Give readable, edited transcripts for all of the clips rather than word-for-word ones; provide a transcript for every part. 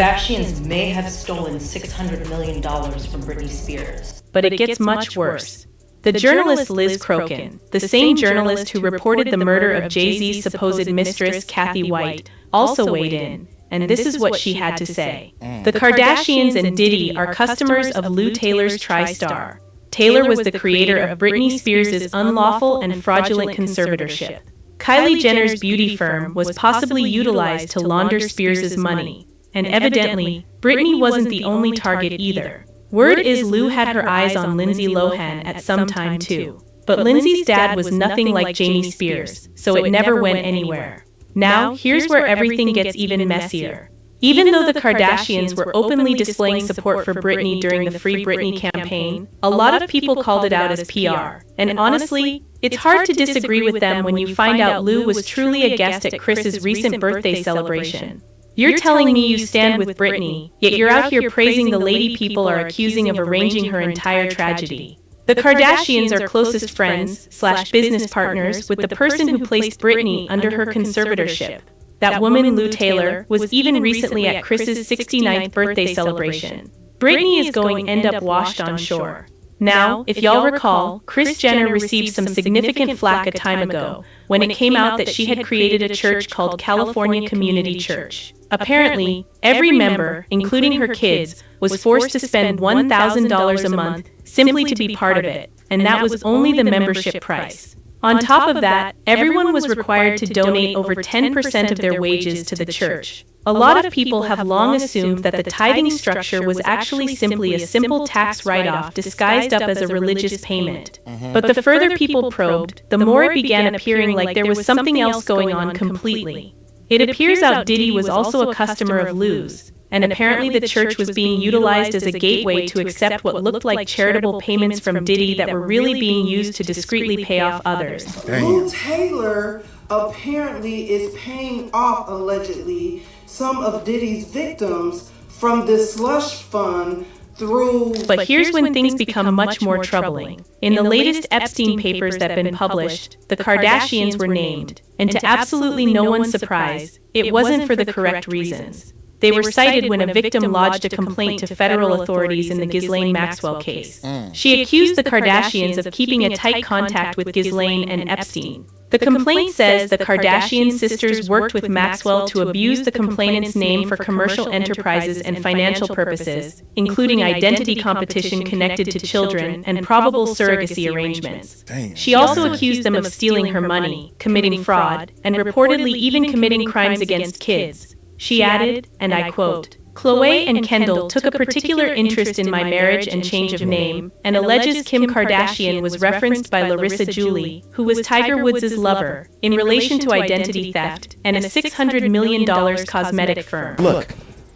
Kardashians may have stolen $600 million from Britney Spears. But it gets much worse. The journalist Liz Crokin, the same journalist who reported the murder of Jay-Z's supposed mistress Kathy White, also weighed in, and this is what she had to say. The Kardashians and Diddy are customers of Lou Taylor's TriStar. Taylor was the creator of Britney Spears' unlawful and fraudulent conservatorship. Kylie Jenner's beauty firm was possibly utilized to launder Spears' money. And evidently, Britney wasn't the only target either. Word is Lou had her eyes on Lindsay Lohan at some time too. But Lindsay's dad was nothing like Jamie Spears, so it never went anywhere. Now, here's where everything gets even messier. Even though the Kardashians were openly displaying support for Britney during the Free Britney campaign, a lot of people called it out as PR. And honestly, it's hard to disagree with them when you find out Lou was truly a guest at Chris's recent birthday celebration. You're telling me you stand with Britney, yet you're out here praising the lady people are accusing of arranging her entire tragedy. The Kardashians are closest friends/business partners with the person who placed Britney under her conservatorship. That woman, Lou Taylor, was even recently at Chris's 69th birthday celebration. Britney is going to end up washed on shore. Now, if y'all recall, Kris Jenner received some significant flack a time ago when it came out that she had created a church called California Community Church. Apparently, every member, including her kids, was forced to spend $1,000 a month simply to be part of it, and that was only the membership price. On top of that, everyone was required to donate over 10% of their wages to the church. A lot of people have long assumed that the tithing structure was actually simply a simple tax write-off disguised up as a religious payment. But the further people probed, the more it began appearing like there was something else going on completely. It appears out Diddy was also a customer of Lou's, and apparently the church was being utilized as a gateway to accept what looked like charitable payments from Diddy that were really being used to discreetly pay off others. Lou Taylor apparently is paying off, allegedly, some of Diddy's victims from this slush fund through... But here's when things become much more troubling. In the latest Epstein papers that have been published, the Kardashians were named, and to absolutely no one's surprise, it wasn't for the correct reasons. They were cited when a victim lodged a complaint to federal authorities in the Ghislaine Maxwell case. She accused the Kardashians of keeping a tight contact with Ghislaine and Epstein. The complaint says the Kardashian sisters worked with Maxwell to abuse the complainant's name for commercial enterprises and financial purposes, including identity competition connected to children and probable surrogacy arrangements. She also accused them of stealing her money, committing fraud, and reportedly even committing crimes against kids. She added, and I quote, "Khloe and Kendall took a particular interest in my marriage and change of name, and alleges Kim Kardashian was referenced by Larissa Julie, who was Tiger Woods' lover, in relation to identity theft and a $600 million cosmetic firm." Look,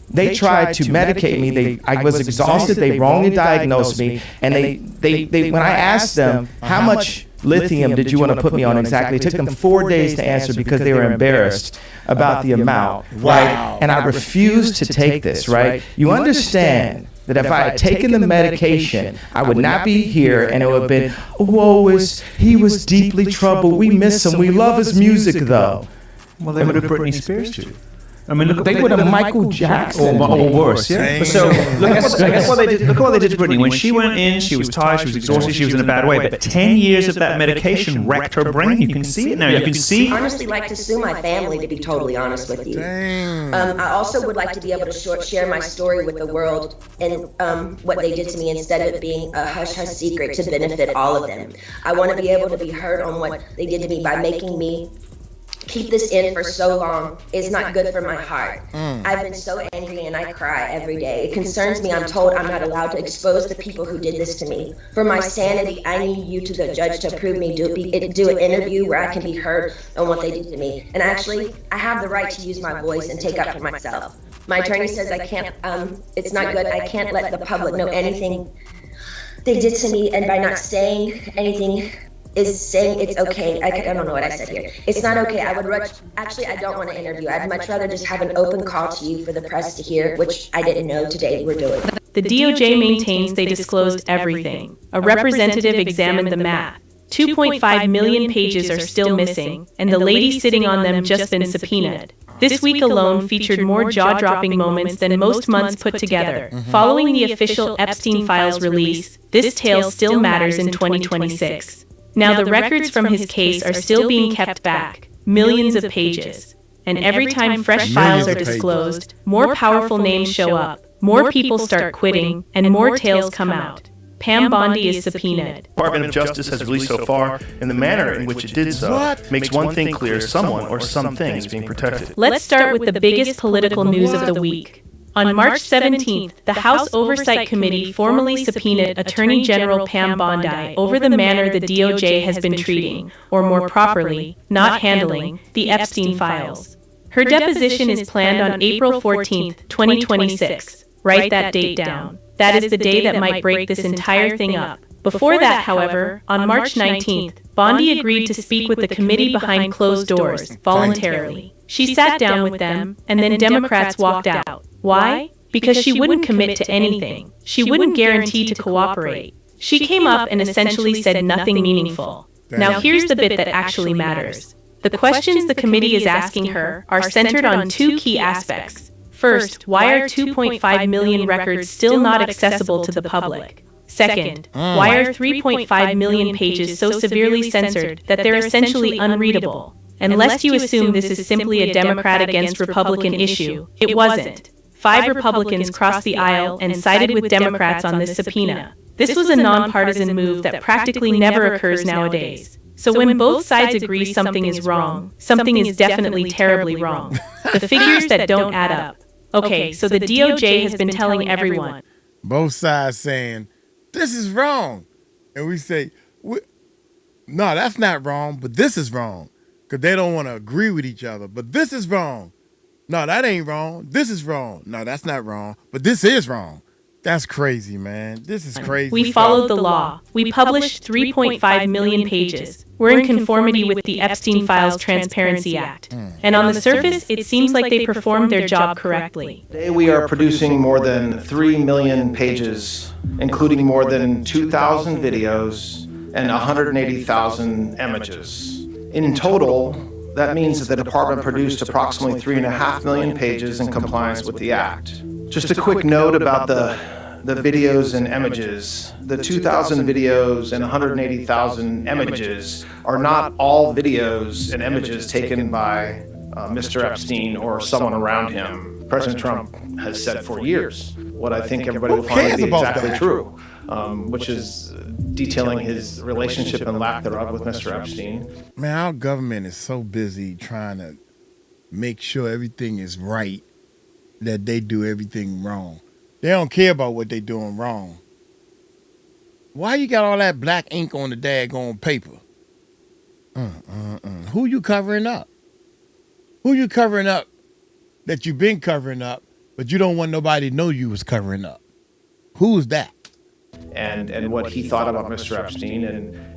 they tried to medicate me. I was exhausted. They wrongly diagnosed me, and they when I asked them how much lithium did you want to put me on exactly, it took them 4 days to answer because they were embarrassed about the amount, right? And I refused to take this, right? You understand that if I had taken the medication, I would not be here, and it would have been, "Oh, he was deeply troubled. We miss him. We love his music, though." Well, they would have Britney Spears too. I mean, look, they would have Michael Jackson or worse, yeah. But so look at what they did. Look at what they did to Britney. When she went in, she was tired, she was exhausted, she was in a bad way. But 10 years of that medication wrecked her brain. You can see it now. You can see. I honestly like to sue my family, to be totally honest with you. I also would like to be able to share my story with the world and what they did to me instead of it being a hush-hush secret to benefit all of them. I want to be able to be heard on what they did to me by making me keep this in for so long is not good for my heart. I've been so angry and I cry every day. It concerns me. I'm told I'm not allowed to expose the people who did this to me. For my sanity, I need you to the judge to approve me do an interview where I can be heard on what they did to me. And actually, I have the right to use my voice and take up for myself. My attorney says I can't, it's not good. I can't let the public know anything they did to me, and by not saying anything is saying it's okay. I don't know what I said here. It's not okay. I don't want to interview. I'd much rather just have an open call to you for the press to hear, which I didn't know today we're doing. The DOJ maintains they disclosed everything. A representative examined the math. 2.5 million pages are still missing, and the lady sitting on them just been subpoenaed. This week alone featured more jaw-dropping moments than most months put together. Following the official Epstein Files release, this tale still matters in 2026. Now the records from his case are still being kept back, millions of pages. And every time fresh files are disclosed, more powerful names show up, more people start quitting, and more tales come out. Pam Bondi is subpoenaed. The Department of Justice has released so far, and the manner in which it did so makes one thing clear: someone or something is being protected. Let's start with the biggest political news of the week. On March 17th, the House Oversight Committee formally subpoenaed Attorney General Pam Bondi over the manner the DOJ has been treating, or more properly, not handling, the Epstein files. Her deposition is planned on April 14th, 2026. Write that date down. That is the day that might break this entire thing up. Before that, however, on March 19th, Bondi agreed to speak with the committee behind closed doors, voluntarily. She sat down with them, and then Democrats walked out. Why? Because she wouldn't commit to anything. She wouldn't guarantee to cooperate. She came up and essentially said nothing meaningful. Now here's the bit that actually matters. The questions the committee is asking her are centered on two key aspects. First, why are 2.5 million records still not accessible to the public? Second, why are 3.5 million pages so severely censored that they're essentially unreadable? And lest you assume this is simply a Democrat against Republican issue, it wasn't. 5 Republicans crossed the aisle and sided with Democrats on this subpoena. This was a nonpartisan move that practically never occurs nowadays. So when both sides agree something is wrong, something is definitely terribly wrong. The figures that don't add up. Okay, so the DOJ has been telling everyone. Both sides saying, this is wrong. And we say, no, that's not wrong, but this is wrong. Because they don't want to agree with each other. But this is wrong. No, that ain't wrong. This is wrong. No, that's not wrong. But this is wrong. That's crazy, man. This is crazy. We followed the law. We published 3.5 million pages. We're in conformity with the Epstein Files Transparency Act. And on the surface, it seems like they performed their job correctly. Today we are producing more than 3 million pages, including more than 2,000 videos and 180,000 images. In total, that means that the department produced approximately 3.5 million pages in compliance with the Act. Just a quick note about the videos and images. The 2,000 videos and 180,000 images are not all videos and images taken by Mr. Epstein or someone around him. President Trump has said for years what I think everybody will find to be exactly true, which is detailing his relationship and lack thereof with Mr. Epstein. Man, our government is so busy trying to make sure everything is right that they do everything wrong. They don't care about what they doing wrong. Why you got all that black ink on the daggone paper? Who you covering up? Who you covering up that you've been covering up, but you don't want nobody to know you was covering up? Who's that? And what he thought about Mr. Epstein,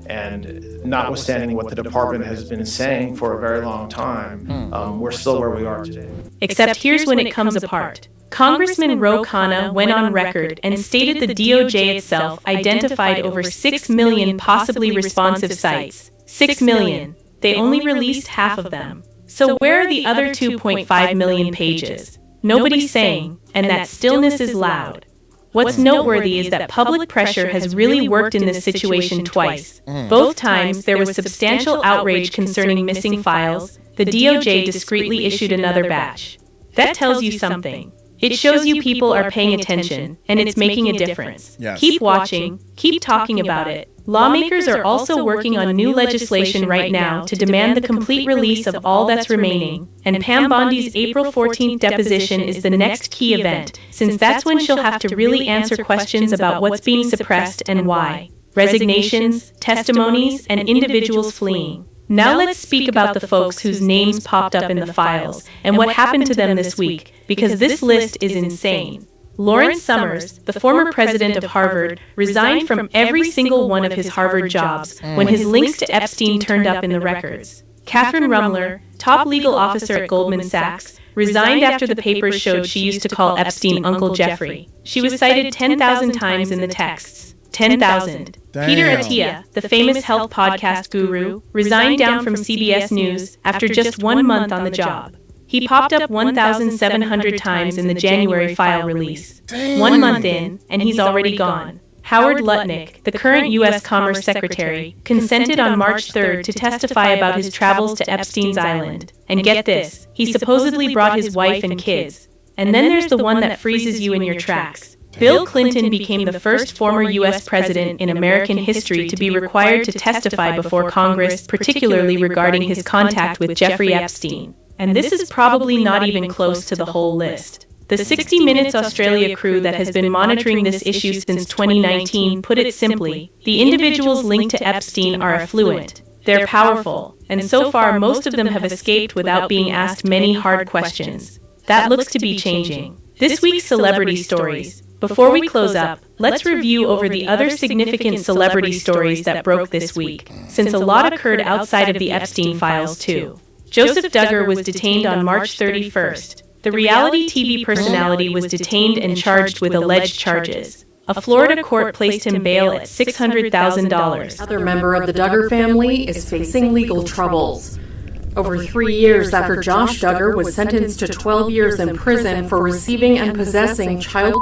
and notwithstanding what the department has been saying for a very long time, we're still where we are today. Except here's when it comes apart. Congressman Ro Khanna went on record and stated the DOJ itself identified over 6 million possibly responsive sites. 6 million. They only released half of them. So where are the other 2.5 million pages? Nobody's saying, and that stillness is loud. What's noteworthy is that public pressure has really worked in this situation twice. Both times there was substantial outrage concerning missing files. The DOJ discreetly issued another batch. That tells you something. It shows you people are paying attention, and it's making a difference. Yes. Keep watching, keep talking about it. Lawmakers are also working on new legislation right now to demand the complete release of all that's remaining, and Pam Bondi's April 14th deposition is the next key event, since that's when she'll have to really answer questions about what's being suppressed and why. Resignations, testimonies, and individuals fleeing. Now let's speak about the folks whose names popped up in the files and what happened to them this week, because this list is insane. Lawrence Summers, the former president of Harvard, resigned from every single one of his Harvard jobs when his links to Epstein turned up in the records. Catherine Rumler, top legal officer at Goldman Sachs, resigned after the papers showed she used to call Epstein Uncle Jeffrey. She was cited 10,000 times in the texts. 10,000. Peter Attia, the famous health podcast guru, resigned down from CBS News after just 1 month on the job. He popped up 1,700 times in the January file release. Damn. 1 month in, and he's already gone. Howard Lutnick, the current U.S. Commerce Secretary, consented on March 3 to testify about his travels to Epstein's Island. And get this, he supposedly brought his wife and kids. And then there's the one that freezes you in your tracks. Bill Clinton became the first former U.S. president in American history to be required to testify before Congress, particularly regarding his contact with Jeffrey Epstein. And this is probably not even close to the whole list. The 60 Minutes Australia crew that has been monitoring this issue since 2019 put it simply, the individuals linked to Epstein are affluent, they're powerful, and so far most of them have escaped without being asked many hard questions. That looks to be changing. This week's celebrity stories. Before we close up, let's review over the other significant celebrity stories that broke this week, since a lot occurred outside of the Epstein files too. Joseph Duggar was detained on March 31st. The reality TV personality was detained and charged with alleged charges. A Florida court placed him bail at $600,000. Another member of the Duggar family is facing legal troubles. Over 3 years after Josh Duggar was sentenced to 12 years in prison for receiving and possessing child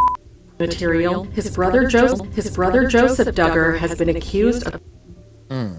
material, his brother Joseph Duggar has been accused of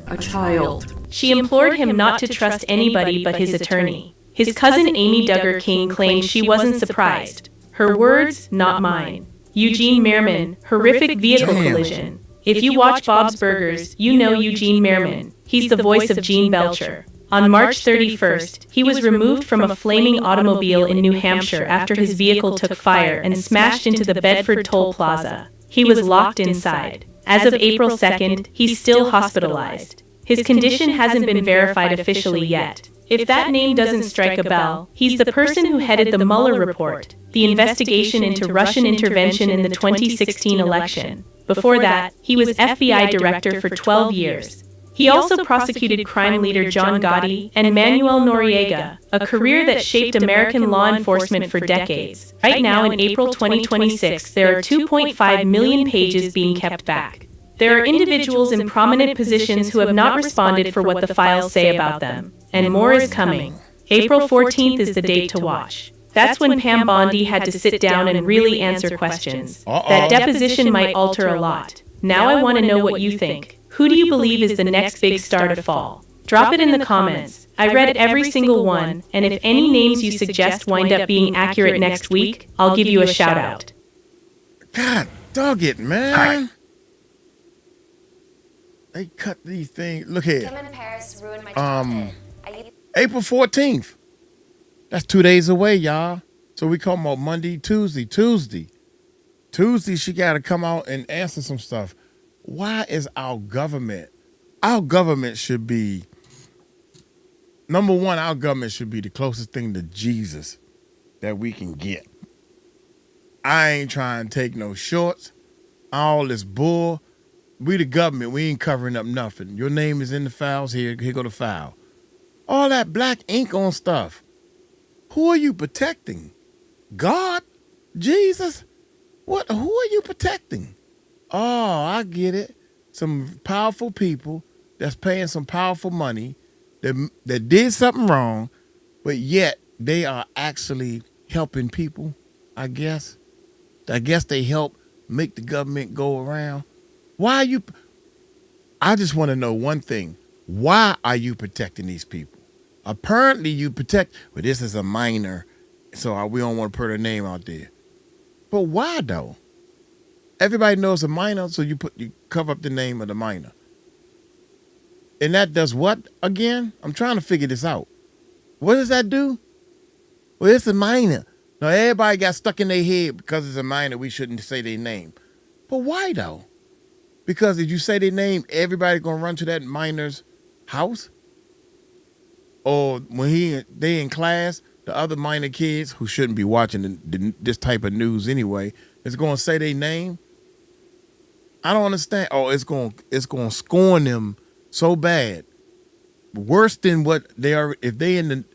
a child. She implored him not to trust anybody but his attorney. His cousin Amy Duggar King claimed she wasn't surprised. Her words, not mine. Eugene Mehrman, horrific vehicle collision. If you watch Bob's Burgers, you know Eugene Mehrman. He's the voice of Gene Belcher. On March 31st, he was removed from a flaming automobile in New Hampshire after his vehicle took fire and smashed into the Bedford Toll Plaza. He was locked inside. As of April 2nd, he's still hospitalized. His condition hasn't been verified officially yet. If that name doesn't strike a bell, he's the person who headed the Mueller report, the investigation into Russian intervention in the 2016 election. Before that, he was FBI director for 12 years. He also prosecuted crime leader John Gotti and Manuel Noriega, a career that shaped American law enforcement for decades. Right now in April 2026, there are 2.5 million pages being kept back. There are individuals in prominent positions who have not responded for what the files say about them. And more is coming. April 14th is the date to watch. That's when Pam Bondi had to sit down and really answer questions. That deposition might alter a lot. Now I want to know what you think. Who do you believe is the next big star to fall? Drop it in the comments. I read every single one, and if any names you suggest wind up being accurate next week, I'll give you a shout out. God dog it, man. They cut these things. Look here. Kim in Paris ruined my childhood. April 14th. That's 2 days away, y'all. So we come on Monday, Tuesday. Tuesday, she got to come out and answer some stuff. Why is our government should be, number one, our government should be the closest thing to Jesus that we can get. I ain't trying to take no shorts. All this bull. We the government, we ain't covering up nothing. Your name is in the files, here go the file. All that black ink on stuff. Who are you protecting? God? Jesus? What? Who are you protecting? Oh, I get it. Some powerful people that's paying some powerful money that did something wrong, but yet they are actually helping people, I guess. I guess they help make the government go around. Why are you? I just want to know one thing. Why are you protecting these people? Apparently you protect, well, this is a minor, so we don't want to put her name out there. But why though? Everybody knows a minor, so you cover up the name of the minor. And that does what again? I'm trying to figure this out. What does that do? Well, it's a minor. Now everybody got stuck in their head because it's a minor, we shouldn't say their name. But why though? Because if you say their name, everybody gonna run to that minor's house? Or when they in class, the other minor kids who shouldn't be watching this type of news anyway, is gonna say their name? I don't understand. Oh, it's gonna scorn them so bad, worse than what they are. If they in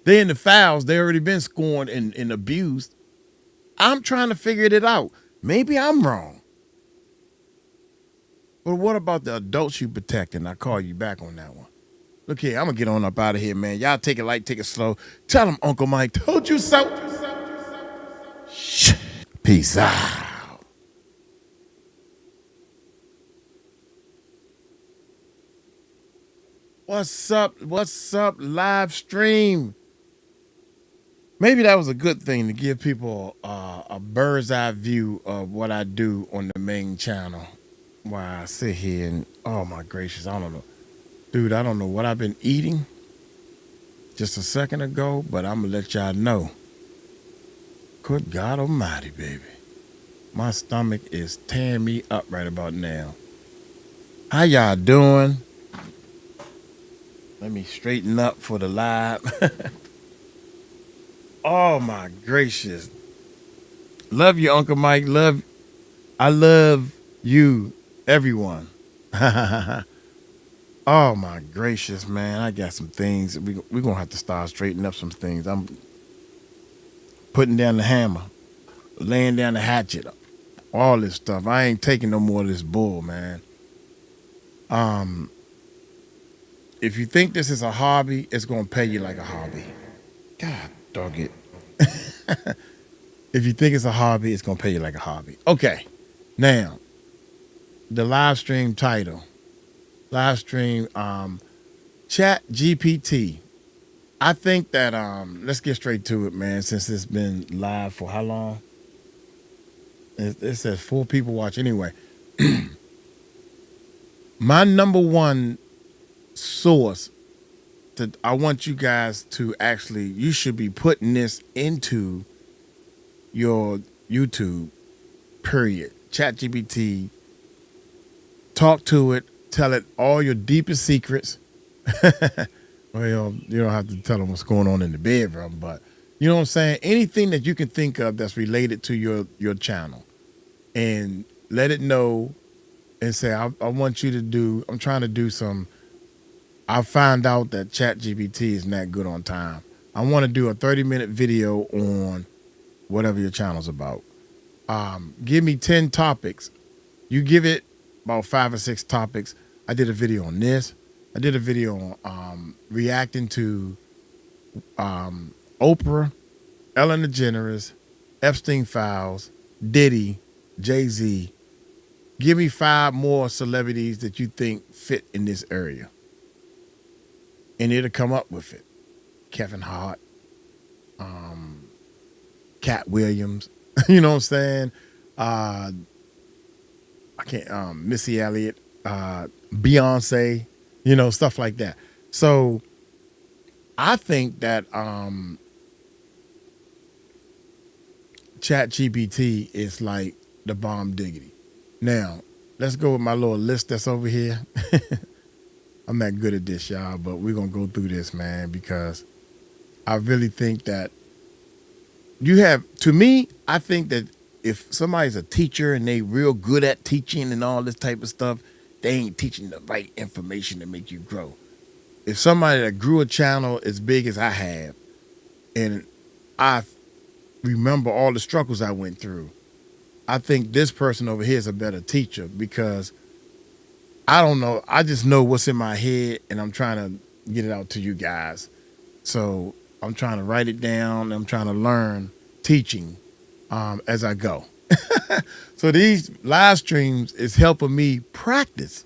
the files, they already been scorned and abused. I'm trying to figure it out. Maybe I'm wrong. But what about the adults you protect? And I call you back on that one. Look here, I'm gonna get on up out of here, man. Y'all take it light, take it slow. Tell him Uncle Mike told you so. Shh. Peace out. What's up? What's up, live stream? Maybe that was a good thing to give people a bird's eye view of what I do on the main channel. While I sit here and, oh my gracious, I don't know. Dude, I don't know what I've been eating just a second ago, but I'm going to let y'all know. Good God almighty, baby. My stomach is tearing me up right about now. How y'all doing? Let me straighten up for the live. Oh my gracious. Love you, Uncle Mike. I love you, everyone. Oh my gracious, man. I got some things. We're going to have to start straightening up some things. I'm putting down the hammer, laying down the hatchet, all this stuff. I ain't taking no more of this bull, man. If you think this is a hobby, it's going to pay you like a hobby. God dog it. If you think it's a hobby, it's going to pay you like a hobby. Okay. Now, the live stream title. Live stream Chat GPT. I think that let's get straight to it, man, since it's been live for how long? It says 4 people watch anyway. My number one source that I want you guys to actually, you should be putting this into your YouTube, period. ChatGPT, talk to it, tell it all your deepest secrets. Well, you don't have to tell them what's going on in the bedroom, but you know what I'm saying? Anything that you can think of that's related to your channel, and let it know and say, I want you to do, I'm trying to do some, I found out that ChatGPT is not good on time. I want to do a 30-minute video on whatever your channel's about. Give me 10 topics. You give it about 5 or 6 topics. I did a video on this. I did a video on reacting to Oprah, Ellen DeGeneres, Epstein Files, Diddy, Jay-Z. Give me 5 more celebrities that you think fit in this area. And it'll come up with it. Kevin Hart, Cat Williams, you know what I'm saying? I can't, Missy Elliott, Beyonce, you know, stuff like that. So I think that ChatGPT is like the bomb diggity. Now, let's go with my little list that's over here. I'm not good at this, y'all, but we're going to go through this, man, because I really think that you have, to me, I think that if somebody's a teacher and they real good at teaching and all this type of stuff, they ain't teaching the right information to make you grow. If somebody that grew a channel as big as I have, and I remember all the struggles I went through, I think this person over here is a better teacher, because I don't know. I just know what's in my head, and I'm trying to get it out to you guys. So I'm trying to write it down. I'm trying to learn teaching as I go. So these live streams is helping me practice.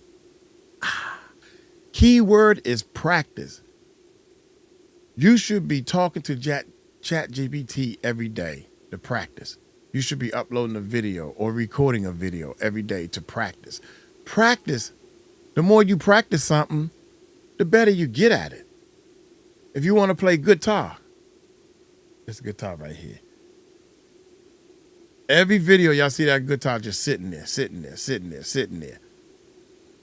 Keyword is practice. You should be talking to ChatGPT every day to practice. You should be uploading a video or recording a video every day to practice. Practice. The more you practice something, the better you get at it. If you want to play guitar, it's a guitar right here. Every video, y'all see that guitar just sitting there, sitting there, sitting there, sitting there.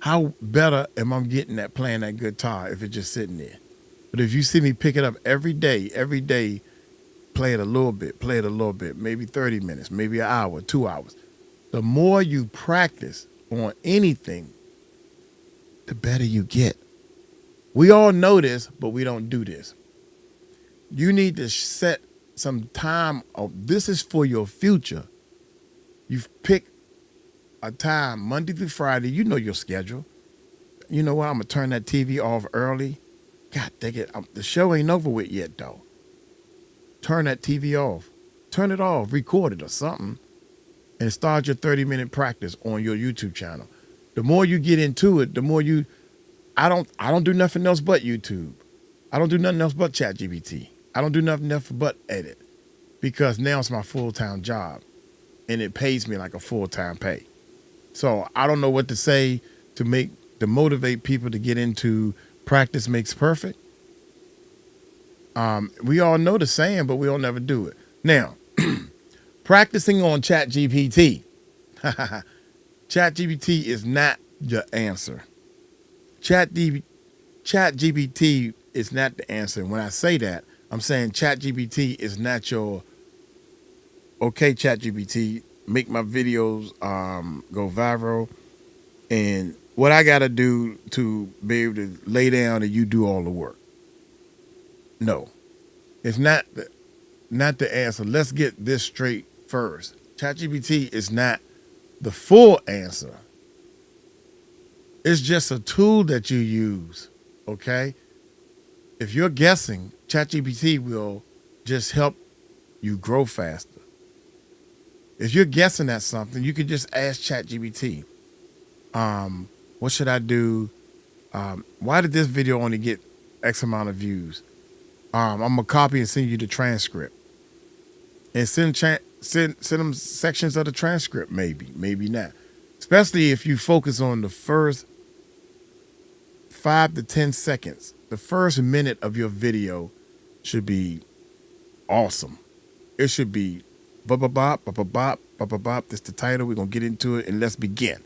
How better am I getting at playing that guitar if it's just sitting there? But if you see me pick it up every day, play it a little bit, maybe 30 minutes, maybe an hour, 2 hours. The more you practice on anything, the better you get. We all know this, but we don't do this. You need to set some time. This is for your future. You pick a time, Monday through Friday. You know your schedule. You know what? I'm going to turn that TV off early. God dang it, the show ain't over with yet, though. Turn that TV off. Turn it off, record it or something, and start your 30-minute practice on your YouTube channel. The more you get into it, the more you, I don't do nothing else but YouTube. I don't do nothing else but ChatGPT. I don't do nothing else but edit, because now it's my full-time job and it pays me like a full-time pay. So I don't know what to say to motivate people to get into practice makes perfect. We all know the saying, but we all never do it. Now, practicing on ChatGPT. ChatGPT is not the answer. ChatGPT is not the answer. And when I say that, I'm saying ChatGPT is not your, okay, ChatGPT, make my videos go viral, and what I got to do to be able to lay down and you do all the work. No, it's not the answer. Let's get this straight first. ChatGPT is not the full answer. It's just a tool that you use, okay? If you're guessing, ChatGPT will just help you grow faster. If you're guessing at something, you can just ask ChatGPT, what should I do? Why did this video only get X amount of views? I'm going to copy and send you the transcript. And send them sections of the transcript, maybe not. Especially if you focus on the first 5 to 10 seconds. The first minute of your video should be awesome. It should be bop, this the title. We're going to get into it and let's begin.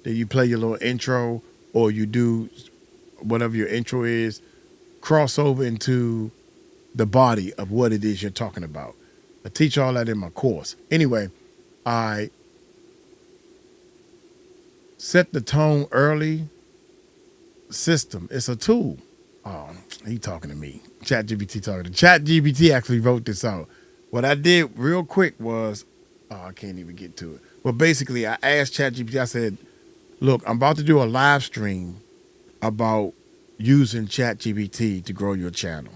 Then you play your little intro, or you do whatever your intro is, cross over into the body of what it is you're talking about. I teach all that in my course. Anyway, I set the tone early. System. It's a tool. Oh, he talking to me. ChatGPT talking to ChatGPT actually wrote this out. What I did real quick was, I can't even get to it. Well, basically, I asked ChatGPT, I said, look, I'm about to do a live stream about using ChatGPT to grow your channel.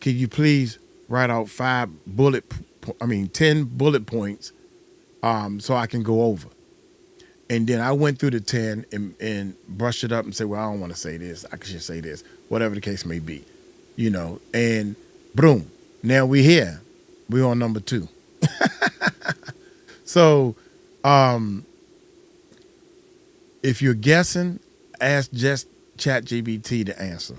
Can you please write out 10 bullet points so I can go over? And then I went through the 10 and brushed it up and said, well, I don't want to say this. I should say this, whatever the case may be, and boom, now we're here. We're on number 2. So if you're guessing, ask just ChatGPT to answer.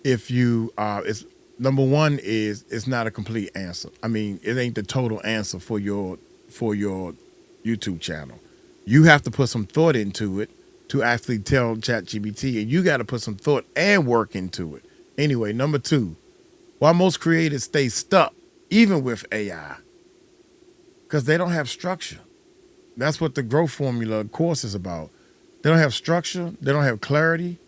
If you, it's number 1 is it's not a complete answer. I mean, it ain't the total answer for your YouTube channel. You have to put some thought into it to actually tell ChatGPT, and you got to put some thought and work into it. Anyway, number 2, why most creators stay stuck, even with AI, because they don't have structure. That's what the growth formula course is about. They don't have structure. They don't have clarity,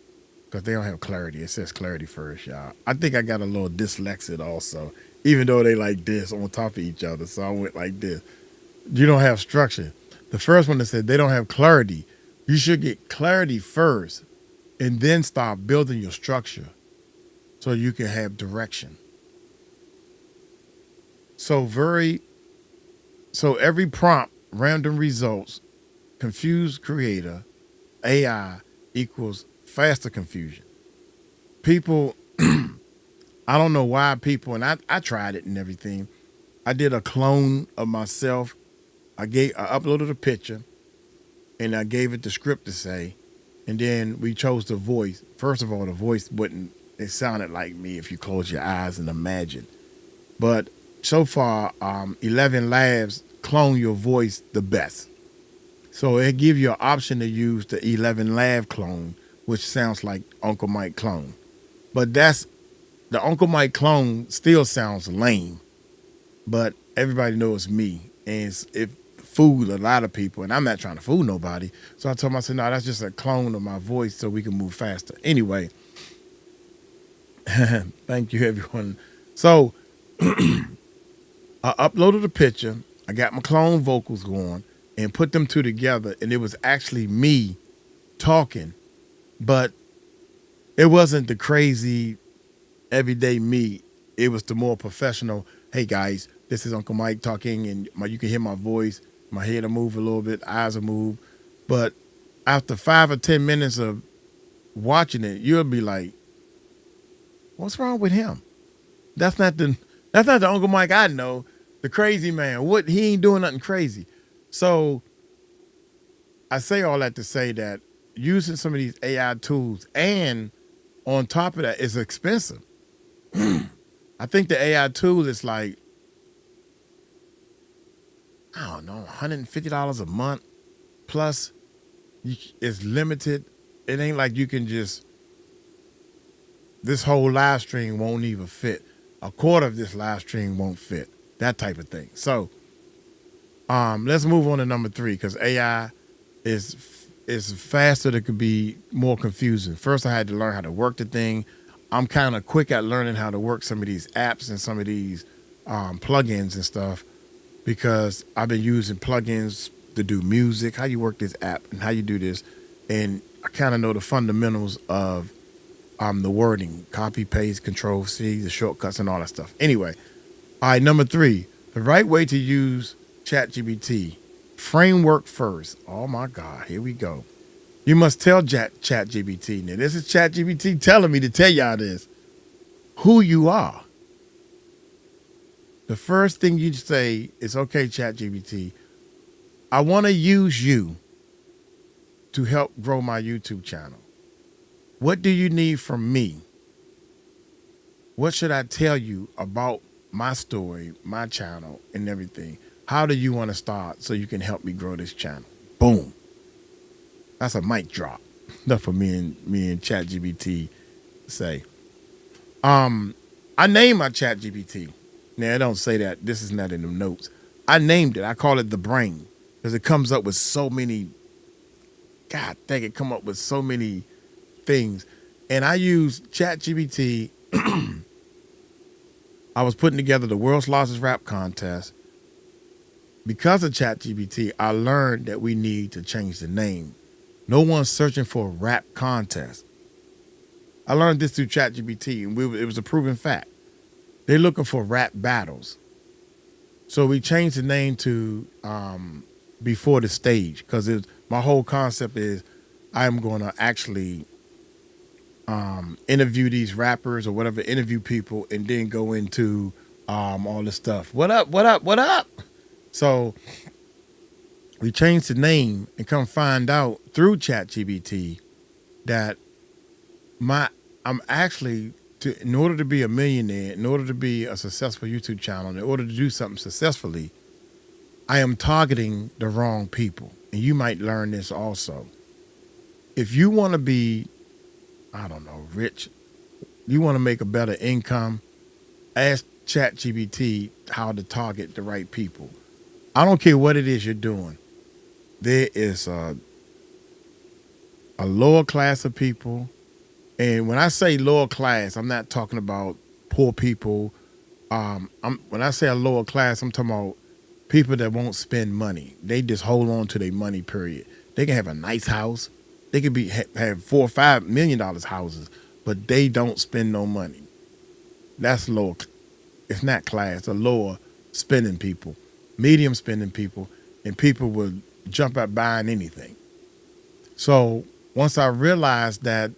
because they don't have clarity. It says clarity first, y'all. I think I got a little dyslexic also, even though they like this on top of each other. So I went like this. You don't have structure. The first one that said they don't have clarity. You should get clarity first and then start building your structure so you can have direction. So every prompt, random results, confused creator, AI equals faster confusion. People, I don't know why people, and I tried it and everything. I did a clone of myself. I uploaded a picture and I gave it the script to say, and then we chose the voice. First of all, the voice it sounded like me if you close your eyes and imagine. But so far, 11 Labs clone your voice the best. So it give you an option to use the 11 Lab clone, which sounds like Uncle Mike clone. But the Uncle Mike clone still sounds lame, but everybody knows me. And it fooled a lot of people, and I'm not trying to fool nobody. So I told him, I said, no, that's just a clone of my voice so we can move faster. Anyway, thank you, everyone. So I uploaded a picture. I got my clone vocals going and put them two together, and it was actually me talking, but it wasn't the crazy everyday me, it was the more professional. Hey guys, this is Uncle Mike talking, and you can hear my voice, my head will move a little bit, eyes will move. But after 5 or 10 minutes of watching it, you'll be like, "What's wrong with him? That's not the Uncle Mike I know, the crazy man. What he ain't doing nothing crazy." So I say all that to say that using some of these AI tools, and on top of that, it's expensive. I think the AI tool is like, I don't know, $150 a month plus. It's limited. It ain't like you can just, this whole live stream won't even fit. A quarter of this live stream won't fit. That type of thing. So let's move on to number 3, because AI is faster. It could be more confusing. First, I had to learn how to work the thing. I'm kind of quick at learning how to work some of these apps and some of these plugins and stuff, because I've been using plugins to do music, how you work this app and how you do this. And I kind of know the fundamentals of the wording, copy, paste, control C, the shortcuts and all that stuff. Anyway, all right, number 3, the right way to use ChatGPT. Framework first. Oh my God, here we go. You must tell ChatGPT. Now, this is ChatGPT telling me to tell y'all this. Who you are. The first thing you say is, okay, ChatGPT, I want to use you to help grow my YouTube channel. What do you need from me? What should I tell you about my story, my channel, and everything? How do you want to start so you can help me grow this channel? Boom. That's a mic drop. That's for me and ChatGPT say. I named my ChatGPT. Now, I don't say that. This is not in the notes. I named it. I call it the brain, because it comes up with so many. God dang, it come up with so many things. And I use ChatGPT. I was putting together the world's largest rap contest. Because of ChatGPT, I learned that we need to change the name. No one's searching for a rap contest. I learned this through ChatGPT, and it was a proven fact. They're looking for rap battles. So we changed the name to Before the Stage, because my whole concept is I'm going to actually interview these rappers or whatever, interview people, and then go into all this stuff. What up, what up, what up? So we changed the name and come find out through ChatGPT that I'm actually, in order to be a millionaire, in order to be a successful YouTube channel, in order to do something successfully, I am targeting the wrong people. And you might learn this also. If you want to be, I don't know, rich, you want to make a better income, ask ChatGPT how to target the right people. I don't care what it is you're doing. There is a lower class of people. And when I say lower class, I'm not talking about poor people. When I say a lower class, I'm talking about people that won't spend money. They just hold on to their money, period. They can have a nice house. They could have $4 or $5 million houses, but they don't spend no money. That's lower. It's not class. A lower spending people, medium spending people, and people will jump out buying anything. So once I realized that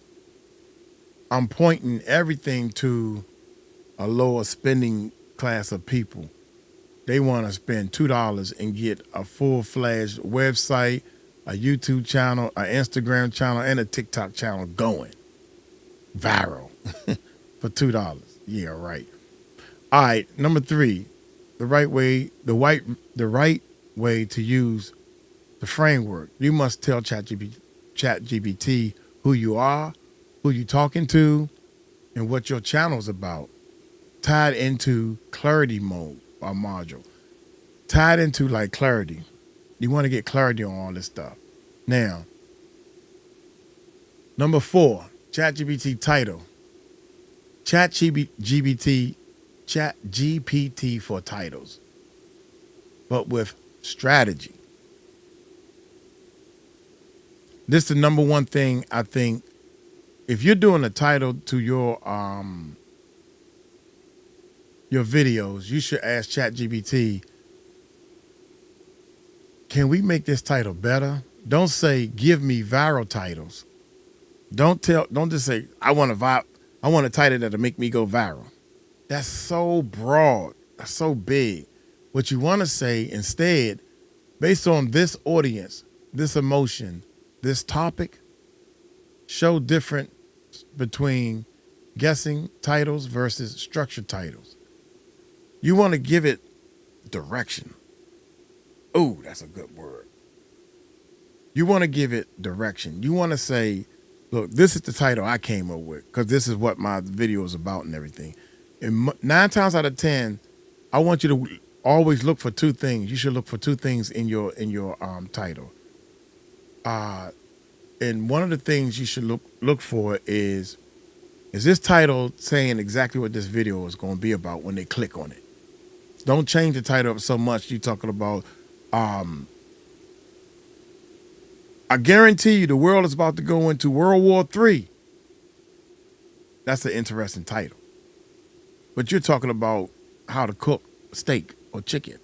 I'm pointing everything to a lower spending class of people, they want to spend $2 and get a full-fledged website, a YouTube channel, an Instagram channel, and a TikTok channel going viral for $2. Yeah, right. All right, number 3, the right way to use the framework. You must tell ChatGPT who you are, who you talking to, and what your channel's about. Tied into clarity mode or module. Tied into like clarity. You want to get clarity on all this stuff. Now, number 4, ChatGPT title. ChatGPT for titles, but with strategy. This is the number one thing I think. If you're doing a title to your your videos, you should ask ChatGPT, can we make this title better? Don't say, give me viral titles. Don't just say, I want a title that'll make me go viral. That's so broad. That's so big. What you want to say instead, based on this audience, this emotion, this topic, show difference between guessing titles versus structured titles. You want to give it direction. Oh, that's a good word. You want to give it direction. You want to say, look, this is the title I came up with because this is what my video is about and everything. And 9 times out of 10, I want you to always look for 2 things. You should look for 2 things in your title. And one of the things you should look for is this title saying exactly what this video is going to be about when they click on it? Don't change the title up so much. You're talking about, I guarantee you the world is about to go into World War III. That's an interesting title. But you're talking about how to cook steak or chicken,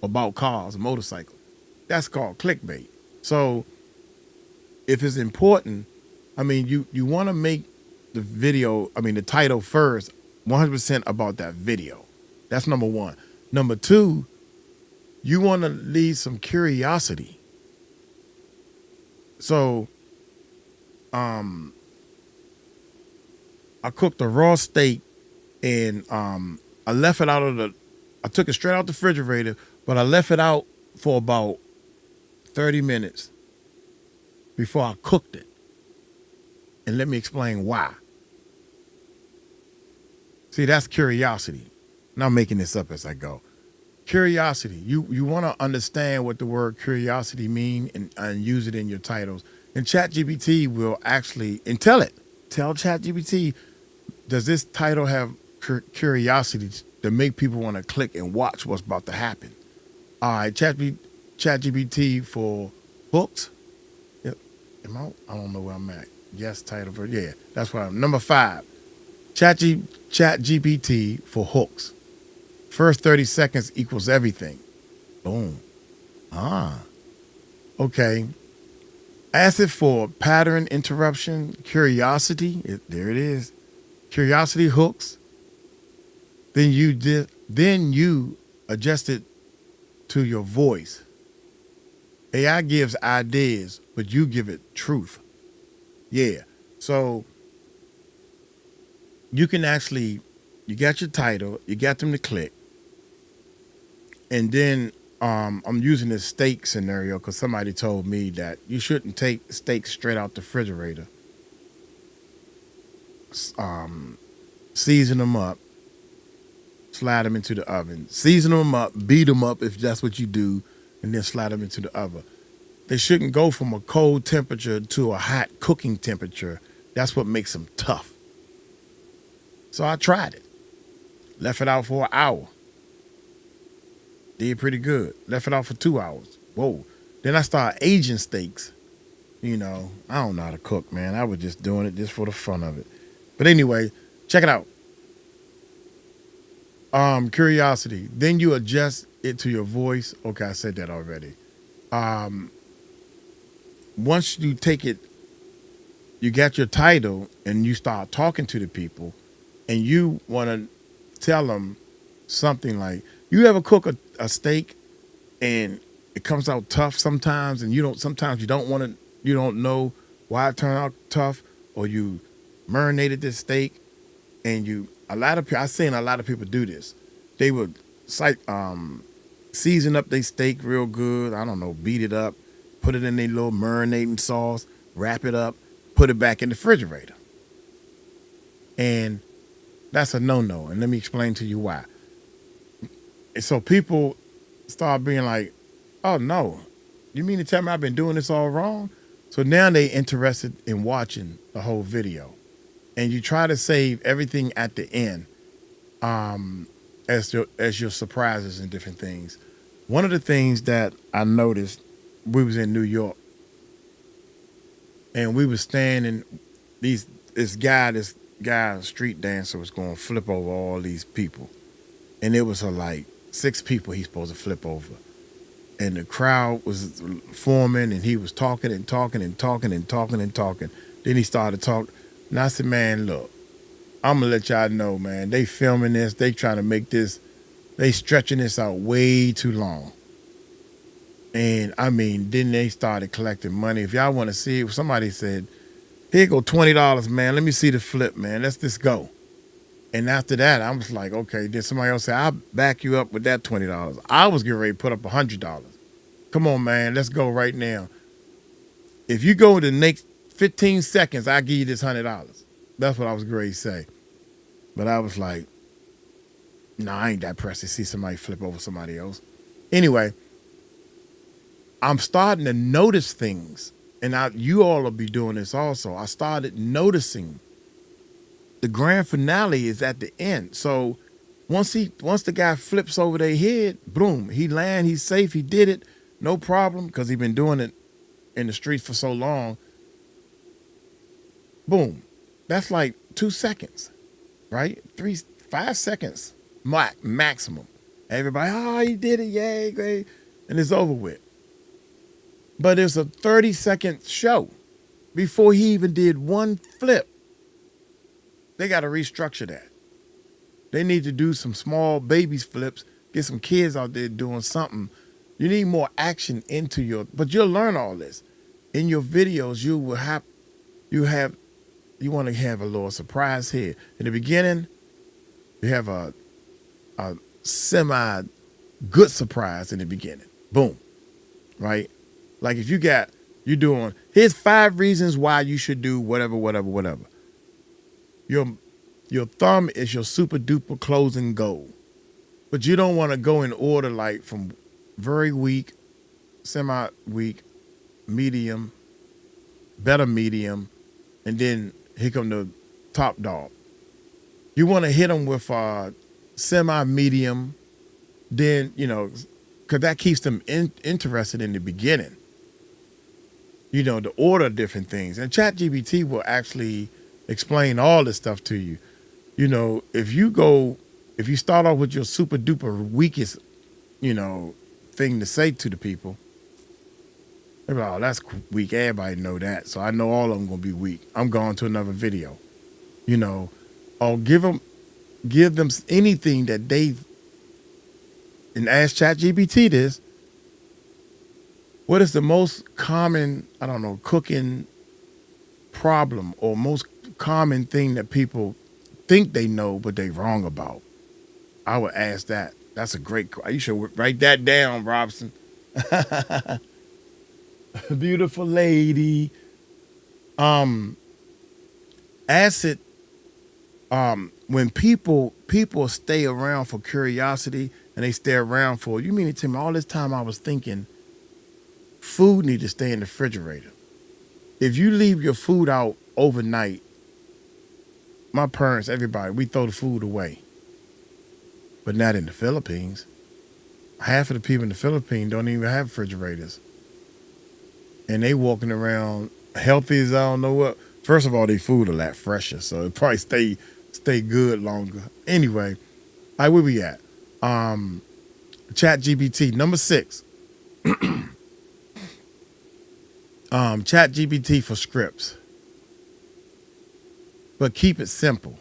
about cars, motorcycles. That's called clickbait. So if it's important, I mean, you want to make the title first, 100% about that video. That's number 1. Number 2, you want to leave some curiosity. So, I cooked a raw steak and I left it I took it straight out the refrigerator, but I left it out for about 30 minutes before I cooked it. And let me explain why. See, that's curiosity. Now I'm making this up as I go. Curiosity. You want to understand what the word curiosity mean and use it in your titles. And ChatGPT will actually, and tell ChatGPT, does this title have curiosity to make people want to click and watch what's about to happen? All right, ChatGPT for hooks. Yep. I don't know where I'm at. Yes, title for, yeah, that's what I'm. Number 5, ChatGPT for hooks. First 30 seconds equals everything. Boom. Okay. Ask it for pattern interruption, curiosity. There it is. Curiosity hooks. Then you adjust it to your voice. AI gives ideas, but you give it truth. Yeah. So you can actually, you got your title, you got them to click. And then I'm using this steak scenario because somebody told me that you shouldn't take steaks straight out the refrigerator. Season them up, slide them into the oven. Season them up, beat them up if that's what you do, and then slide them into the oven. They shouldn't go from a cold temperature to a hot cooking temperature. That's what makes them tough. So I tried it. Left it out for an hour. Did pretty good. Left it out for 2 hours. Whoa. Then I started aging steaks. I don't know how to cook, man. I was just doing it just for the fun of it. But anyway, check it out. Curiosity. Then you adjust it to your voice. Okay, I said that already. Once you take it, you got your title and you start talking to the people and you want to tell them something like, you ever cook a steak and it comes out tough sometimes and you don't know why it turned out tough, or you marinated this steak and I've seen a lot of people do this. They would season up their steak real good. I don't know, beat it up, put it in their little marinating sauce, wrap it up, put it back in the refrigerator. And that's a no-no. And let me explain to you why. And so people start being like, oh no, you mean to tell me I've been doing this all wrong? So now they interested in watching the whole video. And you try to save everything at the end as your surprises and different things. One of the things that I noticed, we was in New York and we was standing, this guy, street dancer was going to flip over all these people. and it was like 6 people he's supposed to flip over. And the crowd was forming, and he was talking and talking and talking and talking and talking. Then he started talking. And I said, man, look, I'm going to let y'all know, man, they filming this. They trying to make this, they stretching this out way too long. And, I mean, then they started collecting money. If y'all want to see it, somebody said, here go $20, man. Let me see the flip, man. Let's just go. And after that, I was like, okay. Then somebody else said, I'll back you up with that $20. I was getting ready to put up $100. Come on, man. Let's go right now. If you go the next 15 seconds, I'll give you this $100. That's what I was ready to say. But I was like, no, I ain't that pressed to see somebody flip over somebody else. Anyway, I'm starting to notice things. And you all will be doing this also. I started noticing the grand finale is at the end. So once the guy flips over their head, boom, he land, he's safe, he did it, no problem, because he's been doing it in the streets for so long. Boom. That's like 2 seconds, right? 5 seconds maximum. Everybody, oh, he did it, yay, great. And it's over with. But it's a 30-second show before he even did one flip. They got to restructure that. They need to do some small babies flips, get some kids out there doing something. You need more action into but you'll learn all this. In your videos, you want to have a little surprise here. In the beginning, you have a semi-good surprise in the beginning. Boom. Right? Like if you're doing, here's 5 reasons why you should do whatever. Your thumb is your super duper closing goal. But you don't want to go in order like from very weak, semi-weak, medium, better medium, and then here come the top dog. You want to hit them with semi-medium, then, because that keeps them interested in the beginning. The order of different things. And ChatGPT will actually explain all this stuff to you. If you start off with your super duper weakest, thing to say to the people, they're like, oh, that's weak. Everybody know that. So I know all of them going to be weak. I'm going to another video, or give them anything that and ask ChatGPT this. What is the most common, cooking problem or most common thing that people think they know but they wrong about? I would ask that. That's a great, you should write that down, Robson. Beautiful lady. Ask it, when people stay around for curiosity and they stay around for, you mean to tell me all this time I was thinking food need to stay in the refrigerator. If you leave your food out overnight, my parents, everybody, we throw the food away. But not in the Philippines. Half of the people in the Philippines don't even have refrigerators. And they walking around healthy as I don't know what. First of all, their food a lot fresher, so it probably stay good longer. Anyway, all right, where we at? ChatGPT, number 6. ChatGPT for scripts. But keep it simple.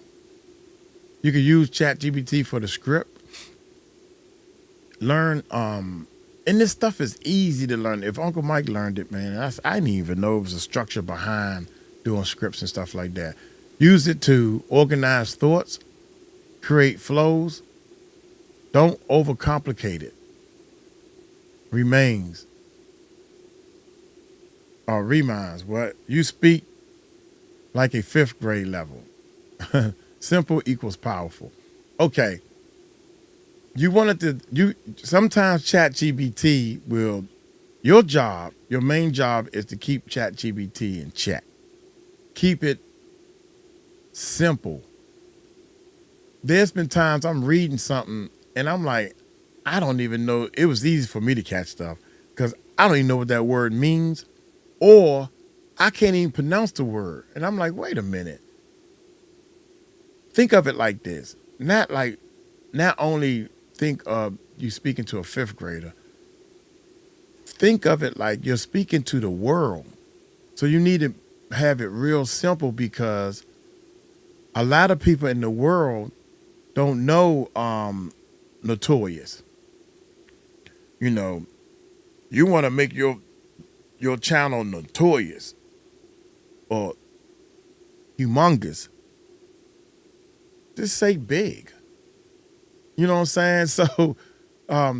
You can use ChatGPT for the script. Learn, and this stuff is easy to learn. If Uncle Mike learned it, man, I didn't even know it was a structure behind doing scripts and stuff like that. Use it to organize thoughts, create flows. Don't overcomplicate it. Reminds what you speak like a 5th grade level. Simple equals powerful. Okay. Sometimes ChatGPT will, your main job is to keep ChatGPT in check. Keep it simple. There's been times I'm reading something and I'm like, I don't even know. It was easy for me to catch stuff because I don't even know what that word means, or I can't even pronounce the word. And I'm like, wait a minute. Think of it like this. Not like not only think of you speaking to a fifth grader, think of it like you're speaking to the world. So you need to have it real simple because a lot of people in the world don't know Notorious. You know, you want to make your channel notorious or humongous. Just say big. You know what I'm saying? So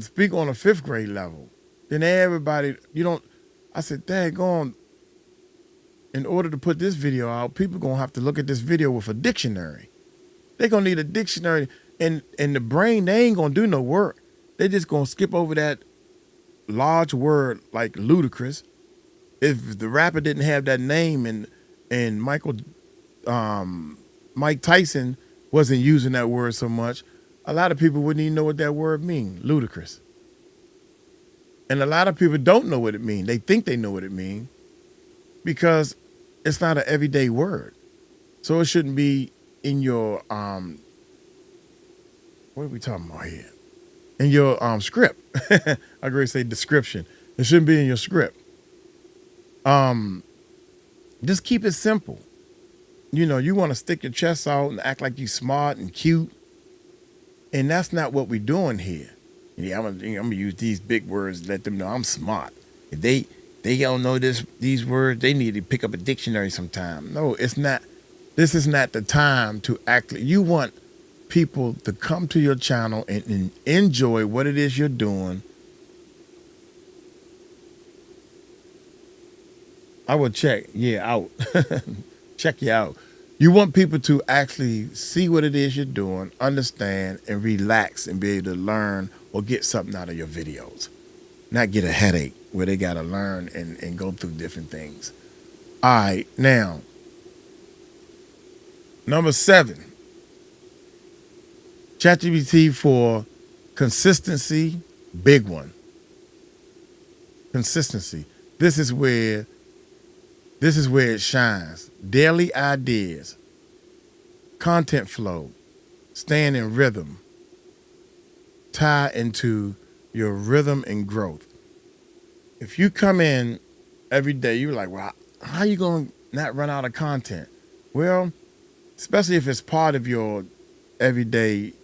speak on a fifth grade level. Then everybody, I said, daggone, in order to put this video out, people going to have to look at this video with a dictionary. They're going to need a dictionary. And the brain, they ain't going to do no work. They just going to skip over that large word like ludicrous. If the rapper didn't have that name and Mike Tyson wasn't using that word so much, a lot of people wouldn't even know what that word means, ludicrous. And a lot of people don't know what it means. They think they know what it means because it's not an everyday word. So it shouldn't be in your, what are we talking about here? In your script. I agree to say description. It shouldn't be in your script. Just keep it simple. You want to stick your chest out and act like you smart and cute. And that's not what we're doing here. I'm gonna use these big words, let them know I'm smart. If they don't know these words, they need to pick up a dictionary sometime. No, it's not. This is not the time to act. You want people to come to your channel and enjoy what it is you're doing. I will check out. Check you out. You want people to actually see what it is you're doing, understand, and relax and be able to learn or get something out of your videos. Not get a headache where they got to learn and go through different things. All right, now, number 7. ChatGPT for consistency, big one. Consistency. This is where it shines. Daily ideas, content flow, staying in rhythm, tie into your rhythm and growth. If you come in every day, you're like, well, how you going to not run out of content? Well, especially if it's part of your everyday,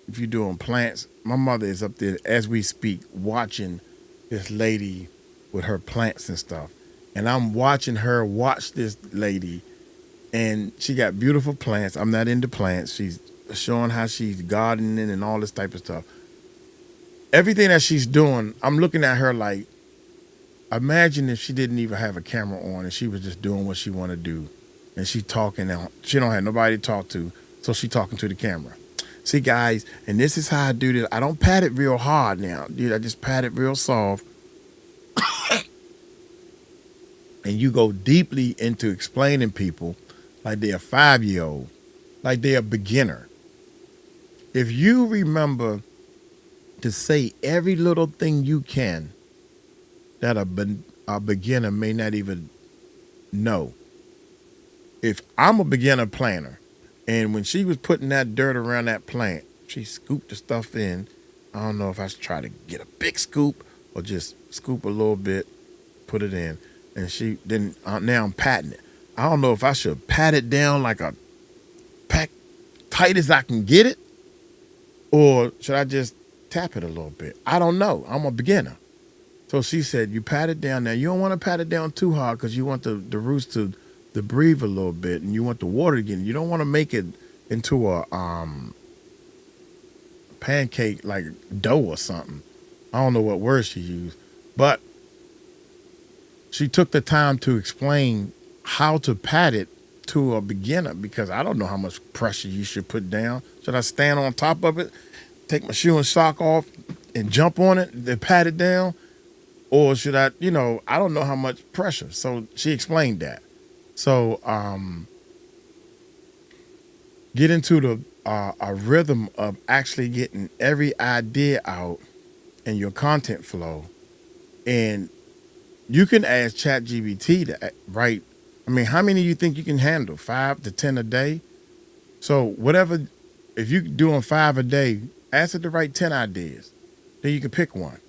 if you're doing plants. My mother is up there as we speak watching this lady with her plants and stuff. And I'm watching her watch this lady, and she got beautiful plants. I'm not into plants. She's showing how she's gardening and all this type of stuff. Everything that she's doing, I'm looking at her like, imagine if she didn't even have a camera on and she was just doing what she want to do. And she talking now. She don't have nobody to talk to, so she talking to the camera. See, guys, and this is how I do this. I don't pat it real hard now, dude. I just pat it real soft. And you go deeply into explaining people like they're a 5-year-old, like they're a beginner. If you remember to say every little thing you can that a beginner may not even know. If I'm a beginner planter, and when she was putting that dirt around that plant, she scooped the stuff in. I don't know if I should try to get a big scoop or just scoop a little bit, put it in. And she then now I'm patting it. I don't know if I should pat it down like a pack tight as I can get it, or should I just tap it a little bit? I don't know. I'm a beginner. So she said, you pat it down. Now you don't want to pat it down too hard because you want the roots to breathe a little bit, and you want the water to get in. You don't want to make it into a pancake like dough or something. I don't know what word she used, but she took the time to explain how to pat it to a beginner, because I don't know how much pressure you should put down. Should I stand on top of it, take my shoe and sock off and jump on it, then pat it down? Or should I, I don't know how much pressure. So she explained that. So get into a rhythm of actually getting every idea out in your content flow. And you can ask ChatGPT to write. I mean, how many do you think you can handle? 5 to 10 a day? So whatever, if you're doing 5 a day, Ask it to write 10 ideas. Then you can pick one.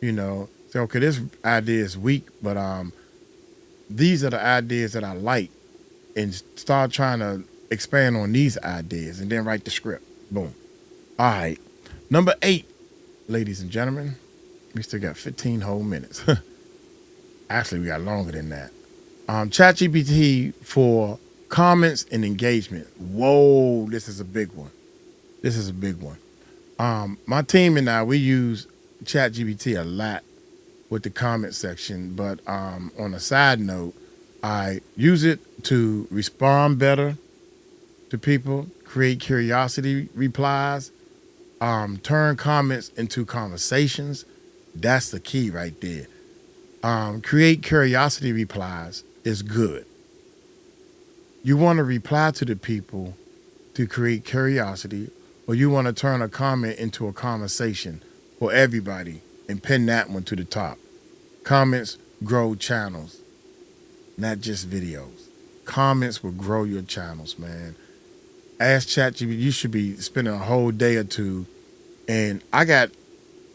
You know, say, okay, this idea is weak, but these are the ideas that I like, and start trying to expand on these ideas, and then write the script. Boom. All right. Number 8, ladies and gentlemen, we still got 15 whole minutes. Actually, we got longer than that. ChatGPT for comments and engagement. Whoa, this is a big one. This is a big one. My team and I, we use ChatGPT a lot with the comment section, but on a side note, I use it to respond better to people, create curiosity replies, turn comments into conversations. That's the key right there. Create curiosity replies is good. You want to reply to the people to create curiosity, or you want to turn a comment into a conversation for everybody and pin that one to the top. Comments grow channels, not just videos. Comments will grow your channels, man. Ask ChatGPT. You should be spending a whole day or two. And I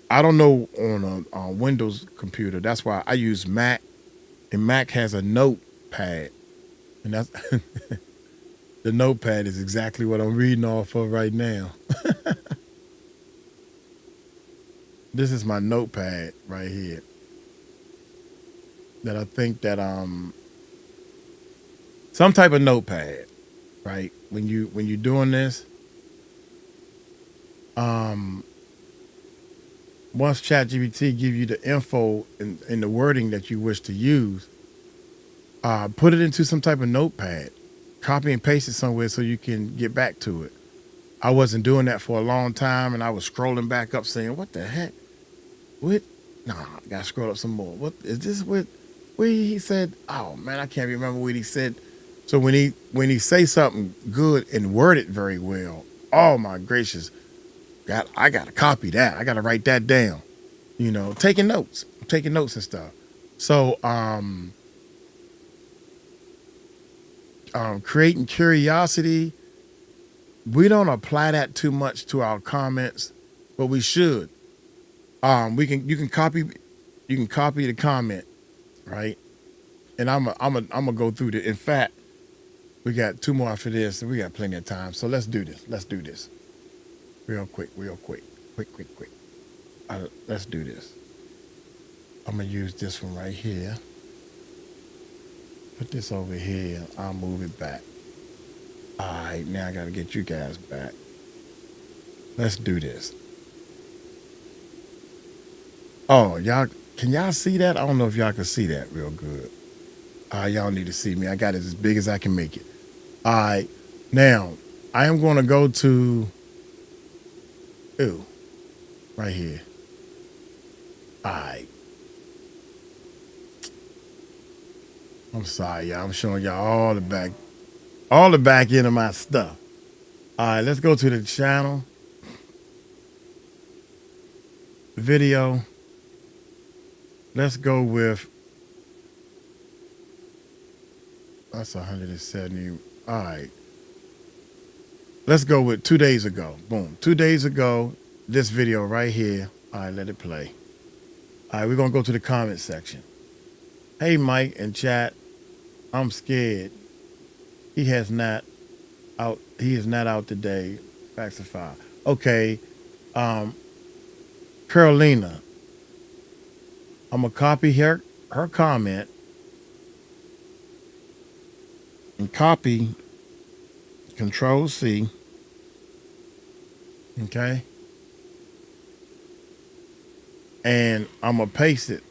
don't know on a Windows computer. That's why I use Mac. And Mac has a notepad. And that's the notepad is exactly what I'm reading off of right now. This is my notepad right here. That I think that some type of notepad, right? When you're doing this, once ChatGPT give you the info and the wording that you wish to use, put it into some type of notepad, copy and paste it somewhere so you can get back to it. I wasn't doing that for a long time, and I was scrolling back up saying, what the heck? What? No, I got to scroll up some more. What is this? What he said? Oh man, I can't remember what he said. So when he say something good and word it very well, oh my gracious, I got to copy that. I got to write that down. You know, taking notes and stuff. So creating curiosity. We don't apply that too much to our comments, but we should. You can copy the comment, right? And I'm gonna go through the. In fact, we got 2 more after this, and we got plenty of time. So let's do this. Let's do this, real quick. Quick. Let's do this. I'm gonna use this one right here. Put this over here. I'll move it back. All right, now I gotta get you guys back. Let's do this. Oh, can y'all see that? I don't know if y'all can see that real good. Y'all need to see me. I got it as big as I can make it. All right, now I am going to go to, right here. All right. I'm sorry, y'all. I'm showing y'all all the back end of my stuff. All right, let's go to the channel. Video. Let's go with, that's 170. All right. Let's go with 2 days ago. Boom. 2 days ago, this video right here. All right, let it play. All right, we're going to go to the comment section. Hey, Mike and chat. I'm scared. He is not out today. Faxify. Okay. Carolina. I'm going to copy her comment and copy Control C. Okay. And I'm going to paste it.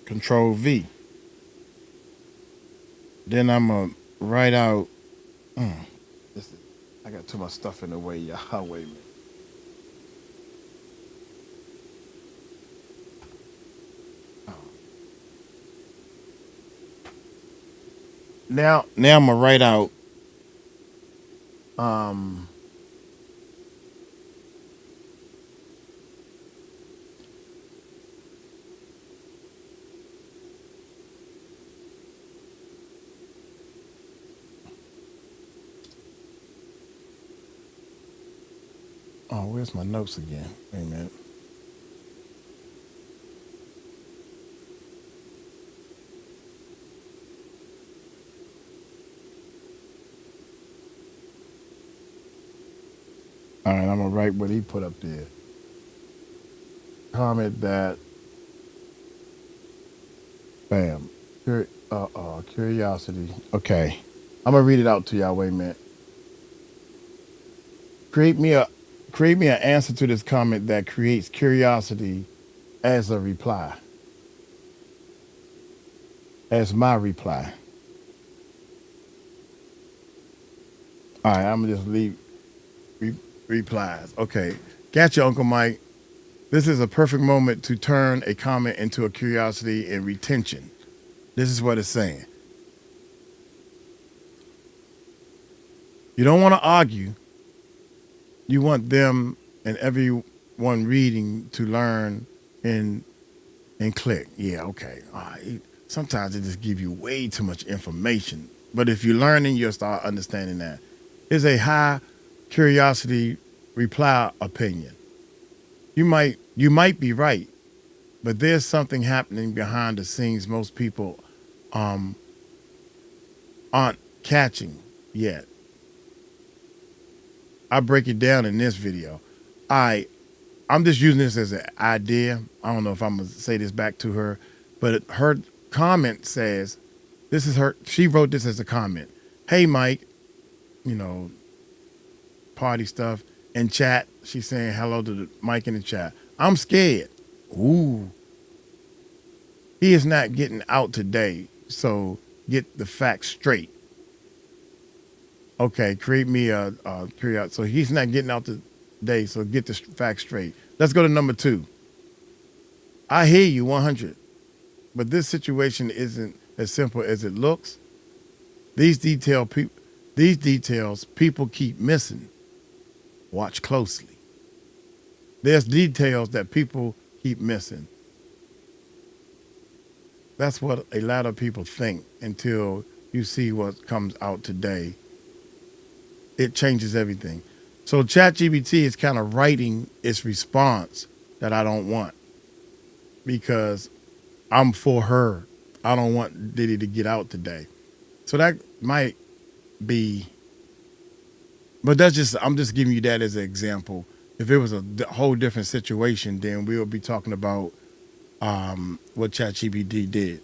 Control V. Then I'm going to write out. I got too much stuff in the way, y'all. Wait a minute. Now I'm gonna write out Oh, where's my notes again? Wait a minute. All right, I'm gonna write what he put up there. Comment that, bam, curiosity. Okay, I'm gonna read it out to y'all. Wait a minute. Create me an answer to this comment that creates curiosity as a reply, as my reply. All right, I'm gonna just leave replies. Okay, got you, Uncle Mike. This is a perfect moment to turn a comment into a curiosity and retention. This is what it's saying. You don't want to argue. You want them and everyone reading to learn and click. Yeah, okay. All right. Sometimes it just give you way too much information. But if you're learning, you'll start understanding that. It's a high curiosity reply opinion. You might be right, but there's something happening behind the scenes most people aren't catching yet. I break it down in this video. I'm just using this as an idea. I don't know if I'm gonna say this back to her, but her comment says, this is her, she wrote this as a comment. Hey, Mike, party stuff. In chat, she's saying hello to the Mike in the chat. I'm scared. Ooh. He is not getting out today, so get the facts straight. Okay, create me a period. So he's not getting out today, so get the facts straight. Let's go to number 2. I hear you 100, but this situation isn't as simple as it looks. These details people keep missing. Watch closely. There's details that people keep missing. That's what a lot of people think until you see what comes out today. It changes everything. So ChatGPT is kind of writing its response that I don't want because I'm for her. I don't want Diddy to get out today. So that might be, but I'm just giving you that as an example. If it was a whole different situation, then we'll be talking about what ChatGPT did,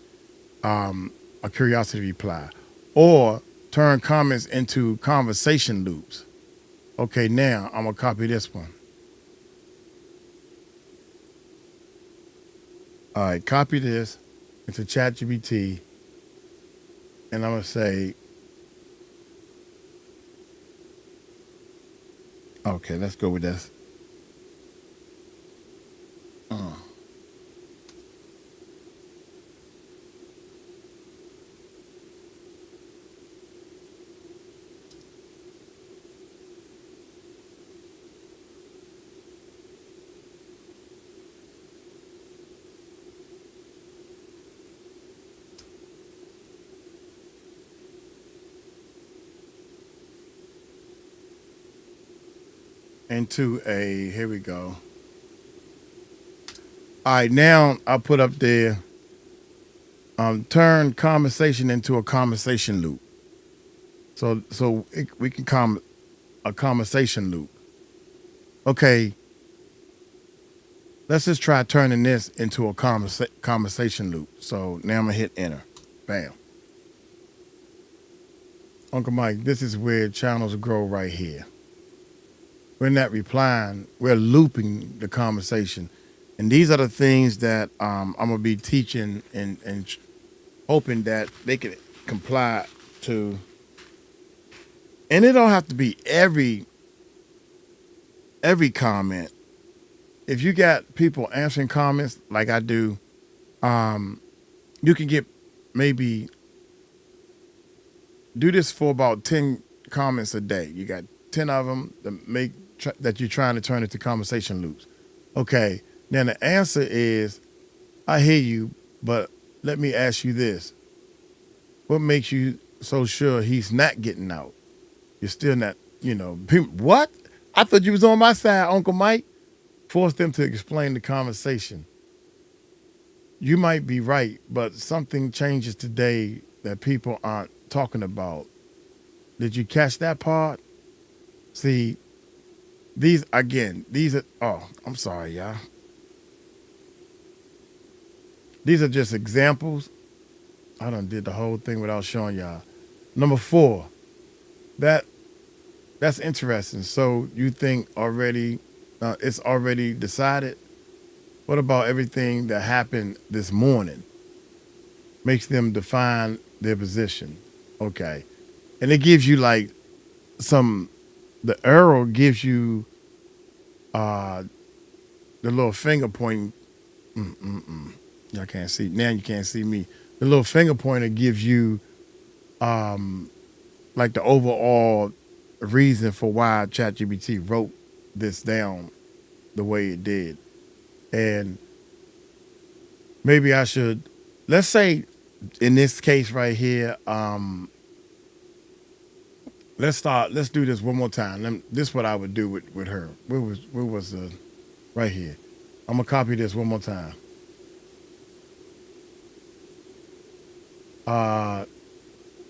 a curiosity reply, or turn comments into conversation loops. Okay, now I'm gonna copy this one. All right, copy this into ChatGPT, and I'm gonna say, okay, let's go with this. Here we go. All right, now I put up there, turn conversation into a conversation loop. We can a conversation loop. Okay, let's just try turning this into a conversation loop. So now I'm gonna hit enter. Bam. Uncle Mike, this is where channels grow right here. We're not replying, we're looping the conversation. And these are the things that I'm going to be teaching and hoping that they can comply to. And it don't have to be every comment. If you got people answering comments like I do, you can get maybe, do this for about 10 comments a day. You got 10 of them that you're trying to turn into conversation loops. Okay, now the answer is, I hear you, but let me ask you this. What makes you so sure he's not getting out? You're still not, people, what? I thought you was on my side, Uncle Mike. Force them to explain the conversation. You might be right, but something changes today that people aren't talking about. Did you catch that part? See, these are, oh, I'm sorry, y'all. These are just examples. I done did the whole thing without showing y'all. Number 4, that's interesting. So you think already, it's already decided? What about everything that happened this morning? Makes them define their position. Okay. And it gives you like the arrow gives you the little finger pointing. Y'all can't see. Now you can't see me. The little finger pointer gives you like the overall reason for why ChatGPT wrote this down the way it did. And maybe I should, let's say in this case right here, let's do this one more time. This is what I would do with her. Where was the, right here. I'm gonna copy this one more time.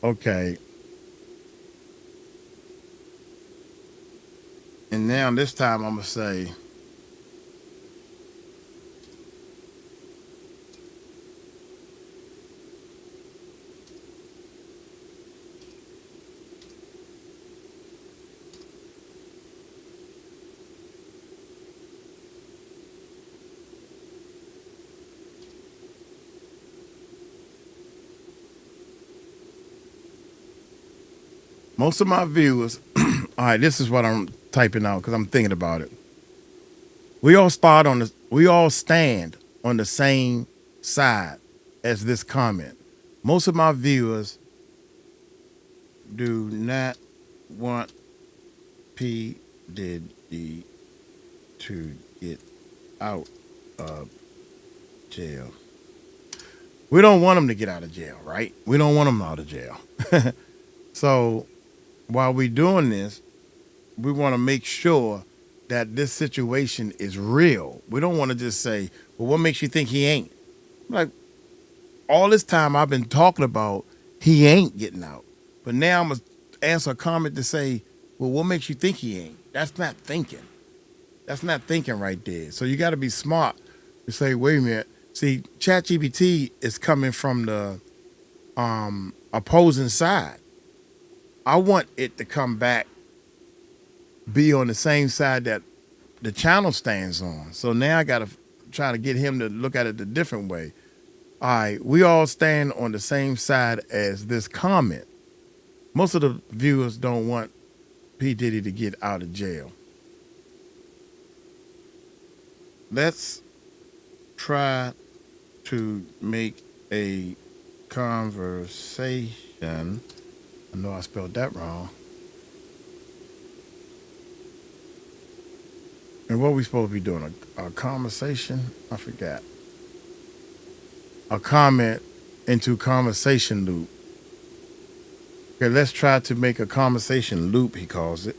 Okay. And now this time I'm gonna say, most of my viewers, all right, this is what I'm typing out because I'm thinking about it. We all stand on the same side as this comment. Most of my viewers do not want P. Diddy to get out of jail. We don't want him to get out of jail, right? We don't want him out of jail. So while we're doing this, we want to make sure that this situation is real. We don't want to just say, well, what makes you think he ain't? Like, all this time I've been talking about he ain't getting out. But now I'm going to answer a comment to say, well, what makes you think he ain't? That's not thinking. That's not thinking right there. So you got to be smart to say, wait a minute. See, ChatGPT is coming from the opposing side. I want it to come back, be on the same side that the channel stands on. So now I got to try to get him to look at it a different way. All right, we all stand on the same side as this comment. Most of the viewers don't want P. Diddy to get out of jail. Let's try to make a conversation. I know I spelled that wrong. And what are we supposed to be doing? A conversation? I forgot. A comment into conversation loop. Okay, let's try to make a conversation loop, he calls it.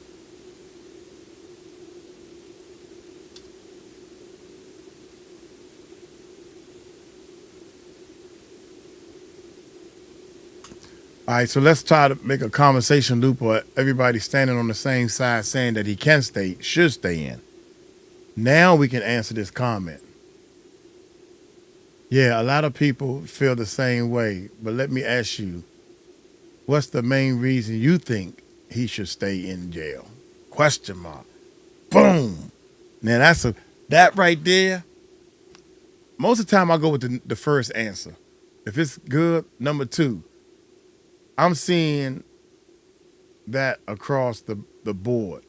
All right, so let's try to make a conversation loop where everybody standing on the same side saying that he can stay, should stay in. Now we can answer this comment. Yeah, a lot of people feel the same way, but let me ask you, what's the main reason you think he should stay in jail? Question mark. Boom. Now that right there. Most of the time I go with the first answer. If it's good, number 2. I'm seeing that across the board.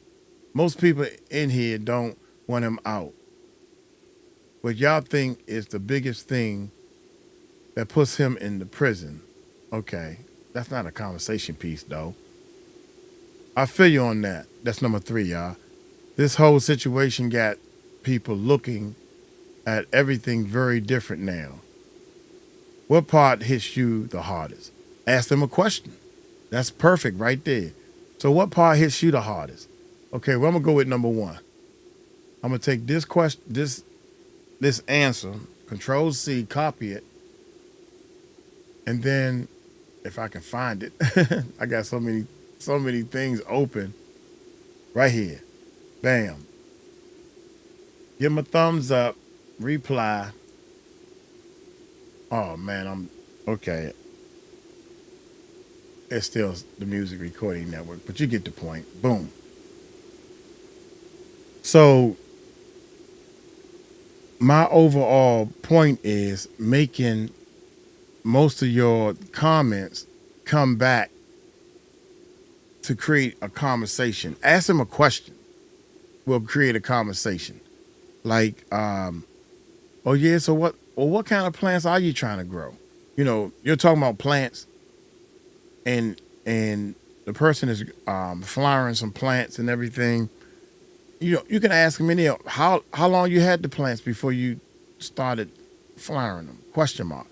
Most people in here don't want him out. What y'all think is the biggest thing that puts him in the prison. Okay, that's not a conversation piece, though. I feel you on that. That's number 3, y'all. This whole situation got people looking at everything very different now. What part hits you the hardest? Ask them a question. That's perfect right there. So what part hits you the hardest? Okay, well, I'm gonna go with number one. I'm gonna take this question, this answer, Control C, copy it, and then if I can find it, I got so many things open right here. Bam. Give them a thumbs up. Reply. Oh man, I'm okay. It's still the Music Recording Network, but you get the point. Boom. So my overall point is making most of your comments come back to create a conversation. Ask them a question. We'll create a conversation. Like, oh yeah, so what kind of plants are you trying to grow? You know, you're talking about plants, and the person is flowering some plants and everything. You know, you can ask them how long you had the plants before you started flowering them? Question mark.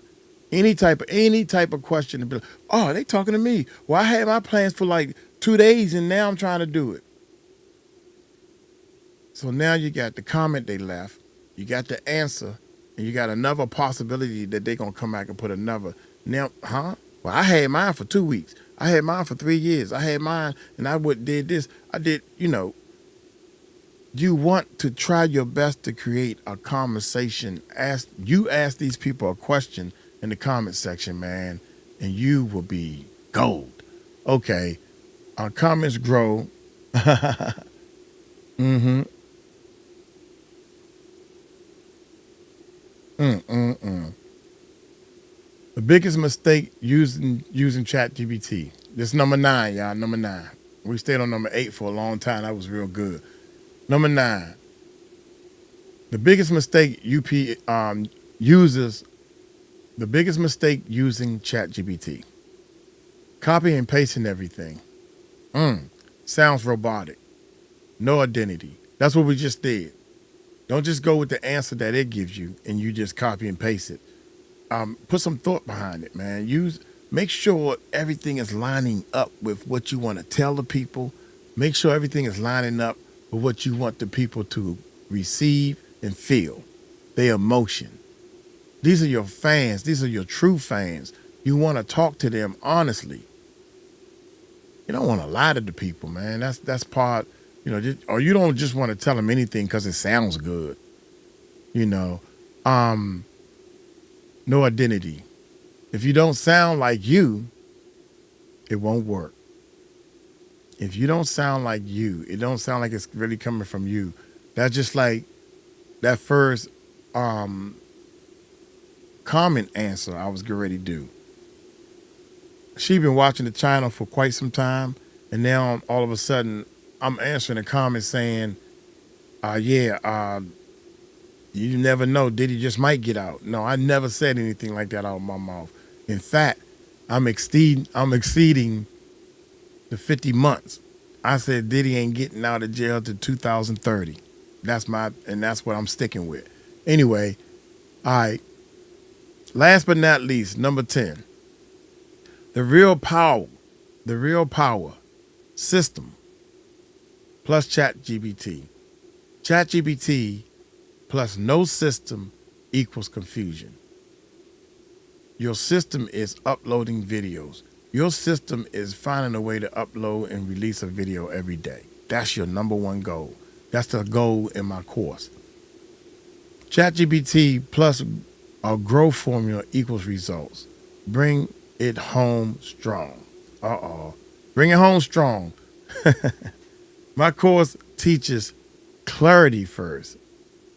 Any type of question to be like, oh, they talking to me. Well, I had my plants for like 2 days and now I'm trying to do it. So now you got the comment they left, you got the answer, and you got another possibility that they're gonna come back and put another. Now, Well, I had mine for 2 weeks. I had mine for 3 years. I had mine and I did this. I did, you know. You want to try your best to create a conversation. Ask these people a question in the comment section, man, and you will be gold. Okay, our comments grow. Mm-hmm. The biggest mistake using ChatGPT. This is number 9, y'all. Number 9. We stayed on number 8 for a long time. That was real good. Number 9. The biggest mistake users. The biggest mistake using ChatGPT. Copy and pasting everything. Sounds robotic. No identity. That's what we just did. Don't just go with the answer that it gives you and you just copy and paste it. Put some thought behind it, man. Make sure everything is lining up with what you want to tell the people. Make sure everything is lining up with what you want the people to receive and feel. Their emotion. These are your fans. These are your true fans. You want to talk to them honestly. You don't want to lie to the people, man. That's part, you know, or you don't just want to tell them anything because it sounds good. You know, no identity. If you don't sound like you, it won't work. If you don't sound like you, it don't sound like it's really coming from you. That's just like that first comment answer I was getting ready to do. She been watching the channel for quite some time, and now all of a sudden I'm answering a comment saying, you never know, Diddy just might get out. No, I never said anything like that out of my mouth. In fact, I'm exceeding the 50 months. I said Diddy ain't getting out of jail till 2030. That's what I'm sticking with. Anyway, all right. Last but not least, number 10. The real power system plus ChatGPT. ChatGPT plus no system equals confusion. Your system is uploading videos. Your system is finding a way to upload and release a video every day. That's your number one goal. That's the goal in my course. ChatGPT plus a growth formula equals results. Bring it home strong. Bring it home strong. My course teaches clarity first.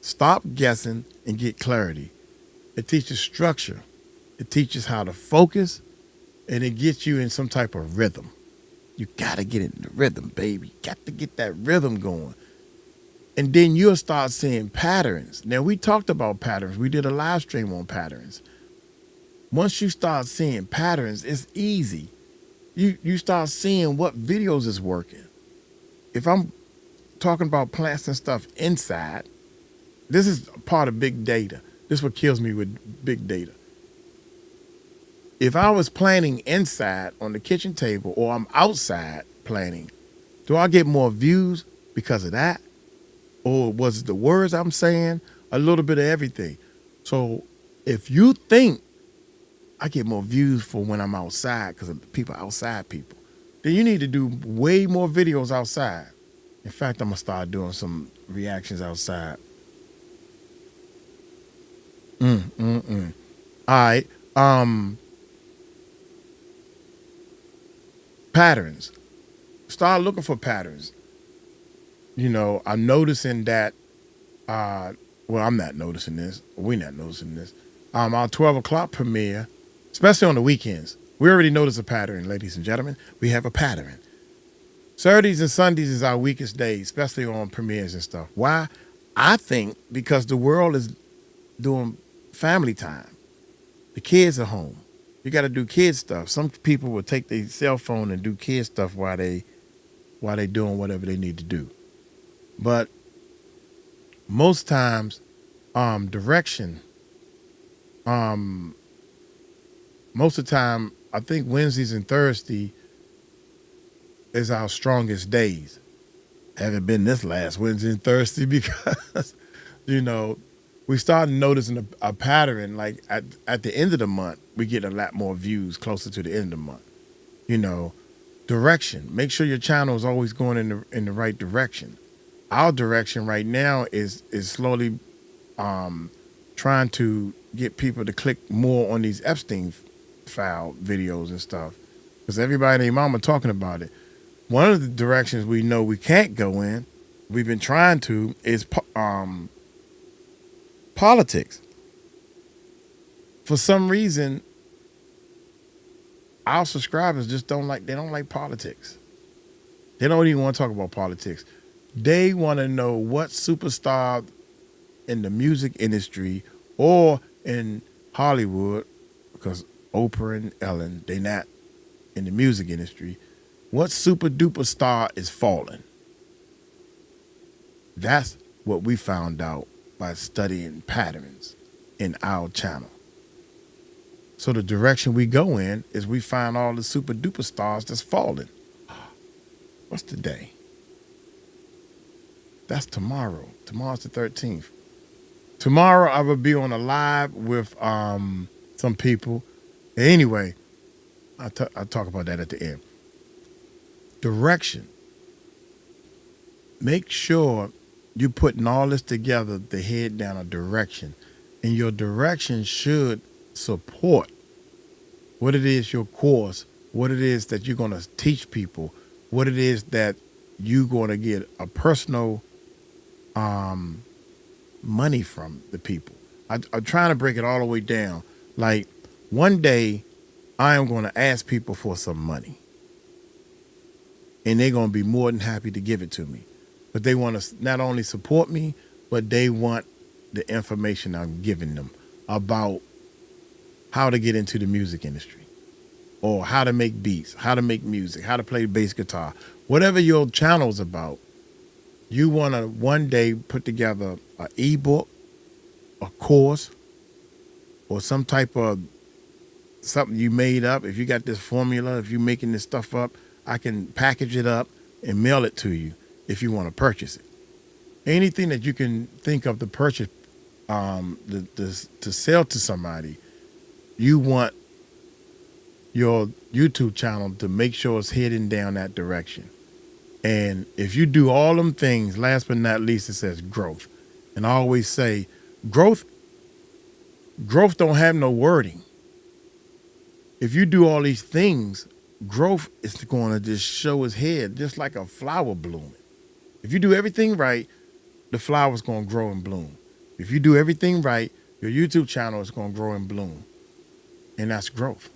Stop guessing and get clarity. It teaches structure. It teaches how to focus, and it gets you in some type of rhythm. You got to get in the rhythm, baby. Got to get that rhythm going. And then you'll start seeing patterns. Now, we talked about patterns. We did a live stream on patterns. Once you start seeing patterns, it's easy. You start seeing what videos is working. If I'm talking about plants and stuff inside, this is part of big data. This is what kills me with big data. If I was planting inside on the kitchen table or I'm outside planting, do I get more views because of that? Or was it the words I'm saying? A little bit of everything. So if you think I get more views for when I'm outside because of the people outside people, then you need to do way more videos outside. In fact, I'm going to start doing some reactions outside. All right. Patterns. Start looking for patterns. You know, I'm noticing that, well, I'm not noticing this. We're not noticing this. Our 12 o'clock premiere, especially on the weekends, we already notice a pattern, ladies and gentlemen. We have a pattern. Saturdays and Sundays is our weakest days, especially on premieres and stuff. Why? I think because the world is doing family time. The kids are home. You got to do kid stuff. Some people will take their cell phone and do kid stuff while they doing whatever they need to do. But most times, direction. Most of the time, I think Wednesdays and Thursdays is our strongest days. Haven't been this last Wednesday and Thursday because, you know, we started noticing a pattern. Like at the end of the month, we get a lot more views closer to the end of the month. You know, direction. Make sure your channel is always going in the right direction. Our direction right now is slowly trying to get people to click more on these Epstein file videos and stuff, because everybody and their mama talking about it. One of the directions we know we can't go in, we've been trying to, is politics. For some reason, our subscribers just don't like politics. They don't even want to talk about politics. They want to know what superstar in the music industry or in Hollywood, because Oprah and Ellen, they not in the music industry, what super duper star is falling. That's what we found out by studying patterns in our channel. So the direction we go in is we find all the super duper stars that's falling. What's the day? That's tomorrow. Tomorrow's the 13th. Tomorrow I will be on a live with some people. Anyway, I'll talk about that at the end. Direction. Make sure you're putting all this together to head down a direction. And your direction should support what it is your course, what it is that you're going to teach people, what it is that you're going to get a personal money from the people. I'm trying to break it all the way down. Like, one day I am going to ask people for some money, and they're going to be more than happy to give it to me. But they want to not only support me, but they want the information I'm giving them about how to get into the music industry, or how to make beats, how to make music, how to play bass guitar, whatever your channel's about. You want to one day put together an ebook, a course, or some type of something you made up. If you got this formula, if you're making this stuff up, I can package it up and mail it to you if you want to purchase it. Anything that you can think of to purchase, to sell to somebody, you want your YouTube channel to make sure it's heading down that direction. And if you do all them things, last but not least, it says growth. And I always say, growth don't have no wording. If you do all these things, growth is going to just show its head, just like a flower blooming. If you do everything right, the flower's going to grow and bloom. If you do everything right, your YouTube channel is going to grow and bloom. And that's growth.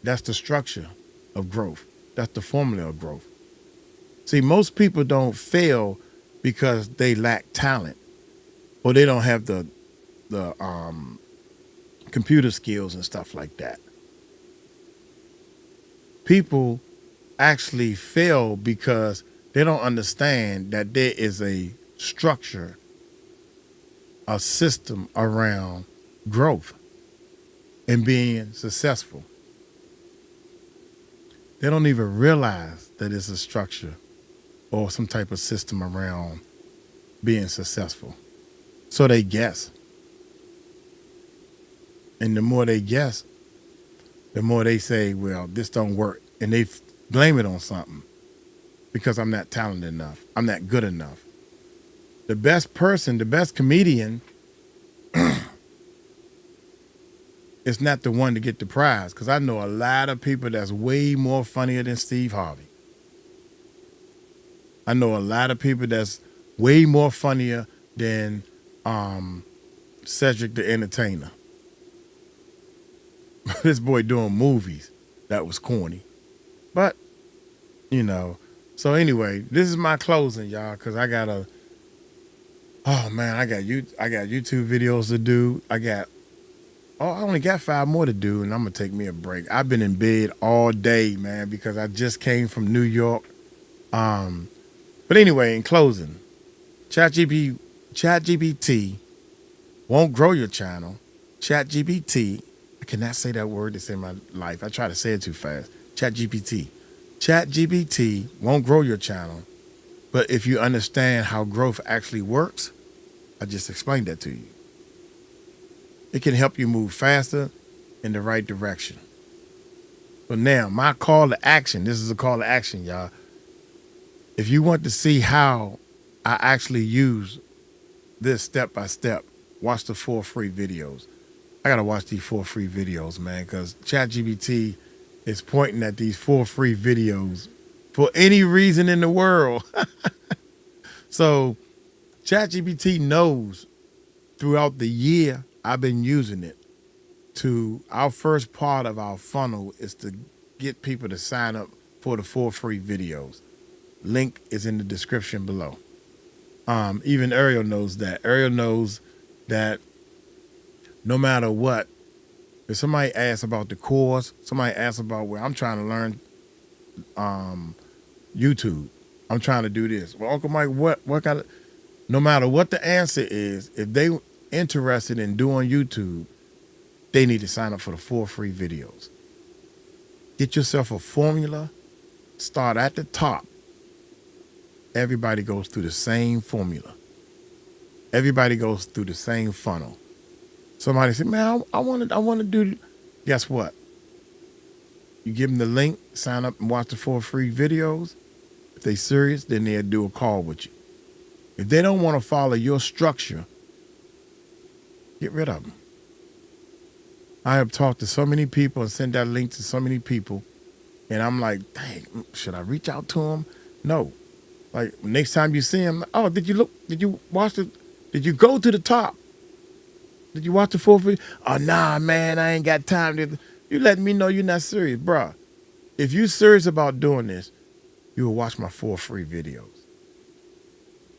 That's the structure of growth. That's the formula of growth. See, most people don't fail because they lack talent, or they don't have the computer skills and stuff like that. People actually fail because they don't understand that there is a structure, a system around growth and being successful. They don't even realize that it's a structure or some type of system around being successful. So they guess. And the more they guess, the more they say, well, this don't work. And they blame it on something because I'm not talented enough. I'm not good enough. The best person, the best comedian is not the one to get the prize, because I know a lot of people that's way more funnier than Steve Harvey. I know a lot of people that's way more funnier than Cedric the Entertainer. This boy doing movies that was corny. But, you know, so anyway, this is my closing, y'all, because I got YouTube videos to do. I only got 5 more to do, and I'm going to take me a break. I've been in bed all day, man, because I just came from New York. But anyway, in closing, ChatGPT won't grow your channel. ChatGPT, I cannot say that word that's in my life. I try to say it too fast. ChatGPT won't grow your channel. But if you understand how growth actually works, I just explained that to you. It can help you move faster in the right direction. So now, my call to action, this is a call to action, y'all. If you want to see how I actually use this step by step, watch the 4 free videos. I got to watch these 4 free videos, man, because ChatGPT is pointing at these 4 free videos for any reason in the world. So ChatGPT knows throughout the year I've been using it to, our first part of our funnel is to get people to sign up for the 4 free videos. Link is in the description below. Even Ariel knows that. Ariel knows that no matter what, if somebody asks about the course, somebody asks about where I'm trying to learn YouTube, I'm trying to do this. Well, Uncle Mike, what kind of, no matter what the answer is, if they interested in doing YouTube, they need to sign up for the 4 free videos. Get yourself a formula. Start at the top. Everybody goes through the same formula. Everybody goes through the same funnel. Somebody said, man, I want to do, guess what? You give them the link, sign up and watch the 4 free videos. If they serious, then they'll do a call with you. If they don't want to follow your structure, get rid of them. I have talked to so many people and sent that link to so many people, and I'm like, dang, should I reach out to them? No. Like, next time you see them, oh, did you go to the top? Did you watch the 4 free? Oh, nah, man, I ain't got time to. You letting me know you're not serious. Bruh, if you're serious about doing this, you will watch my 4 free videos.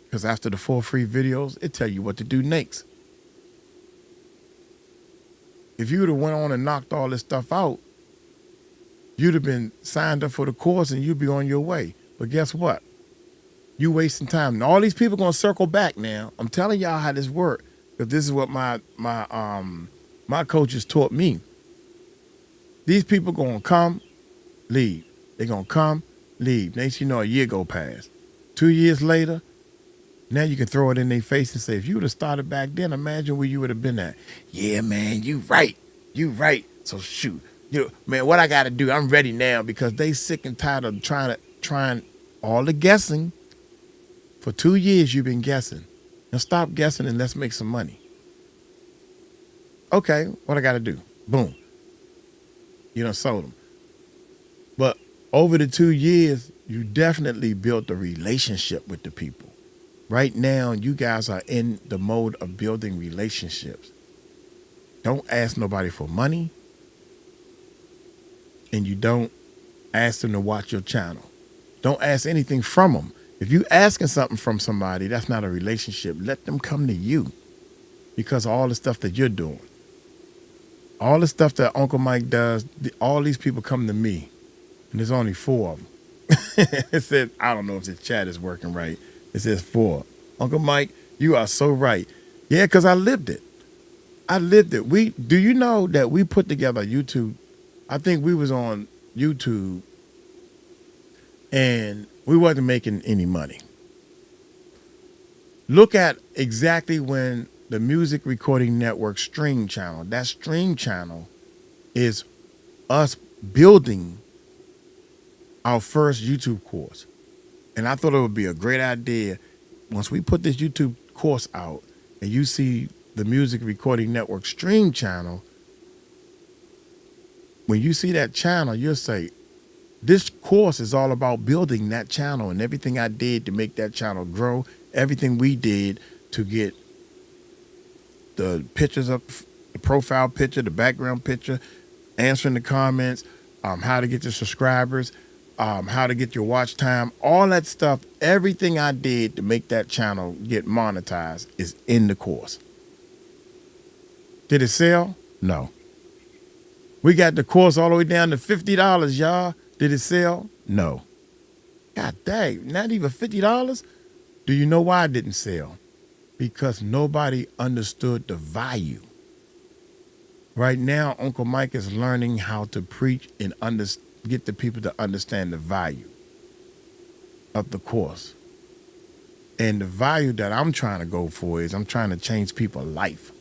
Because after the 4 free videos, it tell you what to do next. If you would have went on and knocked all this stuff out, you'd have been signed up for the course and you'd be on your way. But guess what? You wasting time. And all these people going to circle back now. I'm telling y'all how this works. Because this is what my coaches taught me. These people going to come, leave. They're going to come, leave. Next you know, a year go past. 2 years later, now you can throw it in their face and say, if you would have started back then, imagine where you would have been at. Yeah, man, you right. You right. So shoot. Man, what I got to do, I'm ready now, because they sick and tired of trying all the guessing. For 2 years, you've been guessing. Now stop guessing and let's make some money. Okay, what I got to do? Boom. You done sold them. But over the 2 years, you definitely built a relationship with the people. Right now, you guys are in the mode of building relationships. Don't ask nobody for money. And you don't ask them to watch your channel. Don't ask anything from them. If you asking something from somebody, that's not a relationship. Let them come to you because of all the stuff that you're doing. All the stuff that Uncle Mike does, all these people come to me, and there's only 4 of them. It says, I don't know if this chat is working right. It says 4. Uncle Mike, you are so right. Yeah, because I lived it. I lived it. Do you know that we put together YouTube? I think we was on YouTube and we wasn't making any money. Look at exactly when the Music Recording Network stream channel, that stream channel is us building our first YouTube course. And I thought it would be a great idea once we put this YouTube course out and you see the Music Recording Network stream channel, when you see that channel, you'll say, this course is all about building that channel and everything I did to make that channel grow, everything we did to get the pictures up, the profile picture, the background picture, answering the comments, how to get your subscribers, how to get your watch time, all that stuff, everything I did to make that channel get monetized is in the course. Did it sell? No. We got the course all the way down to $50, y'all. Did it sell? No. God dang, not even $50? Do you know why it didn't sell? Because nobody understood the value. Right now, Uncle Mike is learning how to preach and get the people to understand the value of the course. And the value that I'm trying to go for is I'm trying to change people's life.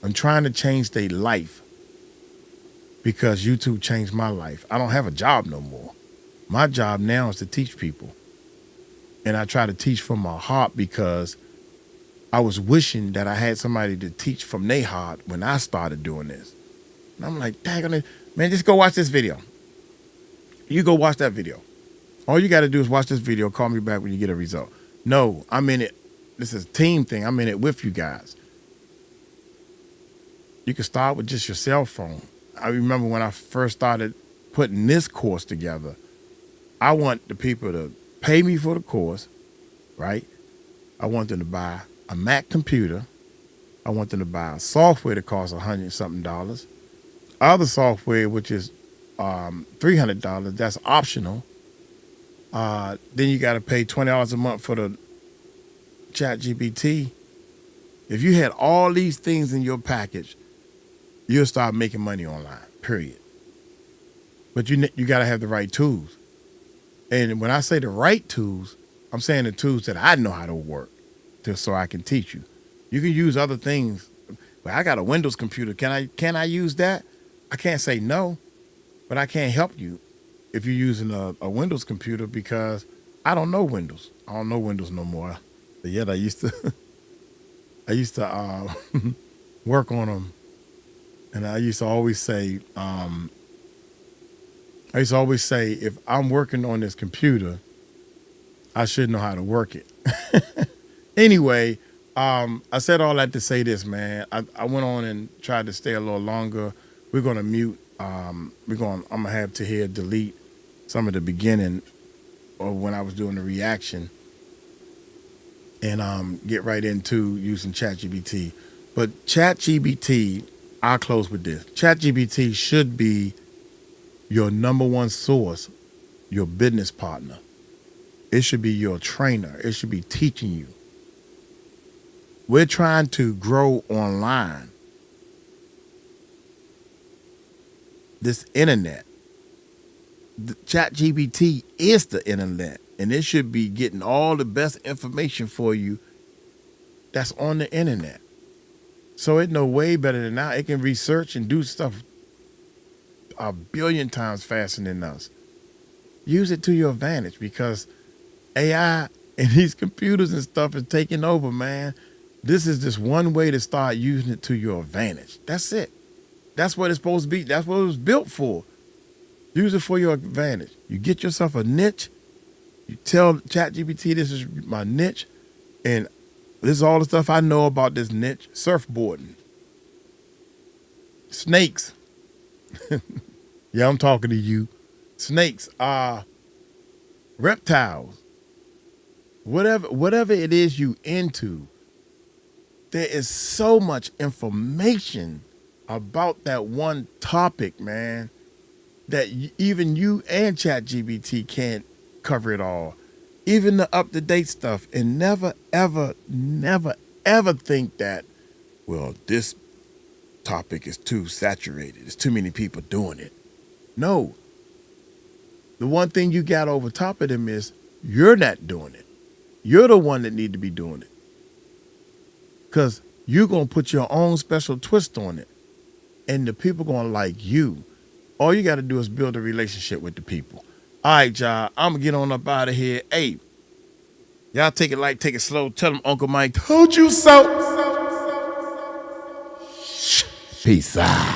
I'm trying to change their life because YouTube changed my life. I don't have a job no more. My job now is to teach people. And I try to teach from my heart because I was wishing that I had somebody to teach from their heart when I started doing this. And I'm like, dang, man, just go watch this video. You go watch that video. All you got to do is watch this video. Call me back when you get a result. No, I'm in it. This is a team thing. I'm in it with you guys. You can start with just your cell phone. I remember when I first started putting this course together, I want the people to pay me for the course, right? I want them to buy a Mac computer. I want them to buy software that costs $100-something. Other software, which is $300, that's optional. Then you got to pay $20 a month for the ChatGPT. If you had all these things in your package, you'll start making money online, period. But you got to have the right tools. And when I say the right tools, I'm saying the tools that I know how to work so I can teach you. You can use other things. Well, I got a Windows computer. Can I use that? I can't say no, but I can't help you if you're using a Windows computer because I don't know Windows. I don't know Windows no more. But yet I used to work on them. And I used to always say, if I'm working on this computer, I should know how to work it. Anyway, I said all that to say this, man. I went on and tried to stay a little longer. We're going to mute. I'm going to have Tahir delete some of the beginning of when I was doing the reaction and get right into using ChatGPT. But ChatGPT, I'll close with this. ChatGPT should be your number one source, your business partner. It should be your trainer. It should be teaching you. We're trying to grow online. This internet. The ChatGPT is the internet, and it should be getting all the best information for you that's on the internet. So it know way better than now. It can research and do stuff a billion times faster than us. Use it to your advantage because AI and these computers and stuff is taking over, man. This is just one way to start using it to your advantage. That's it. That's what it's supposed to be. That's what it was built for. Use it for your advantage. You get yourself a niche. You tell ChatGPT, this is my niche. And this is all the stuff I know about this niche. Surfboarding. Snakes. Yeah, I'm talking to you. Snakes are reptiles. Whatever it is you into, there is so much information about that one topic, man, that even you and ChatGPT can't cover it all. Even the up-to-date stuff. And never, ever, never, ever think that, well, this topic is too saturated. There's too many people doing it. No. the one thing you got over top of them is you're not doing it. You're the one that need to be doing it. Because you're going to put your own special twist on it. And the people going to like you. All you got to do is build a relationship with the people. All right, y'all. I'm going to get on up out of here. Hey, y'all take it light, take it slow. Tell them Uncle Mike told you so. Peace out.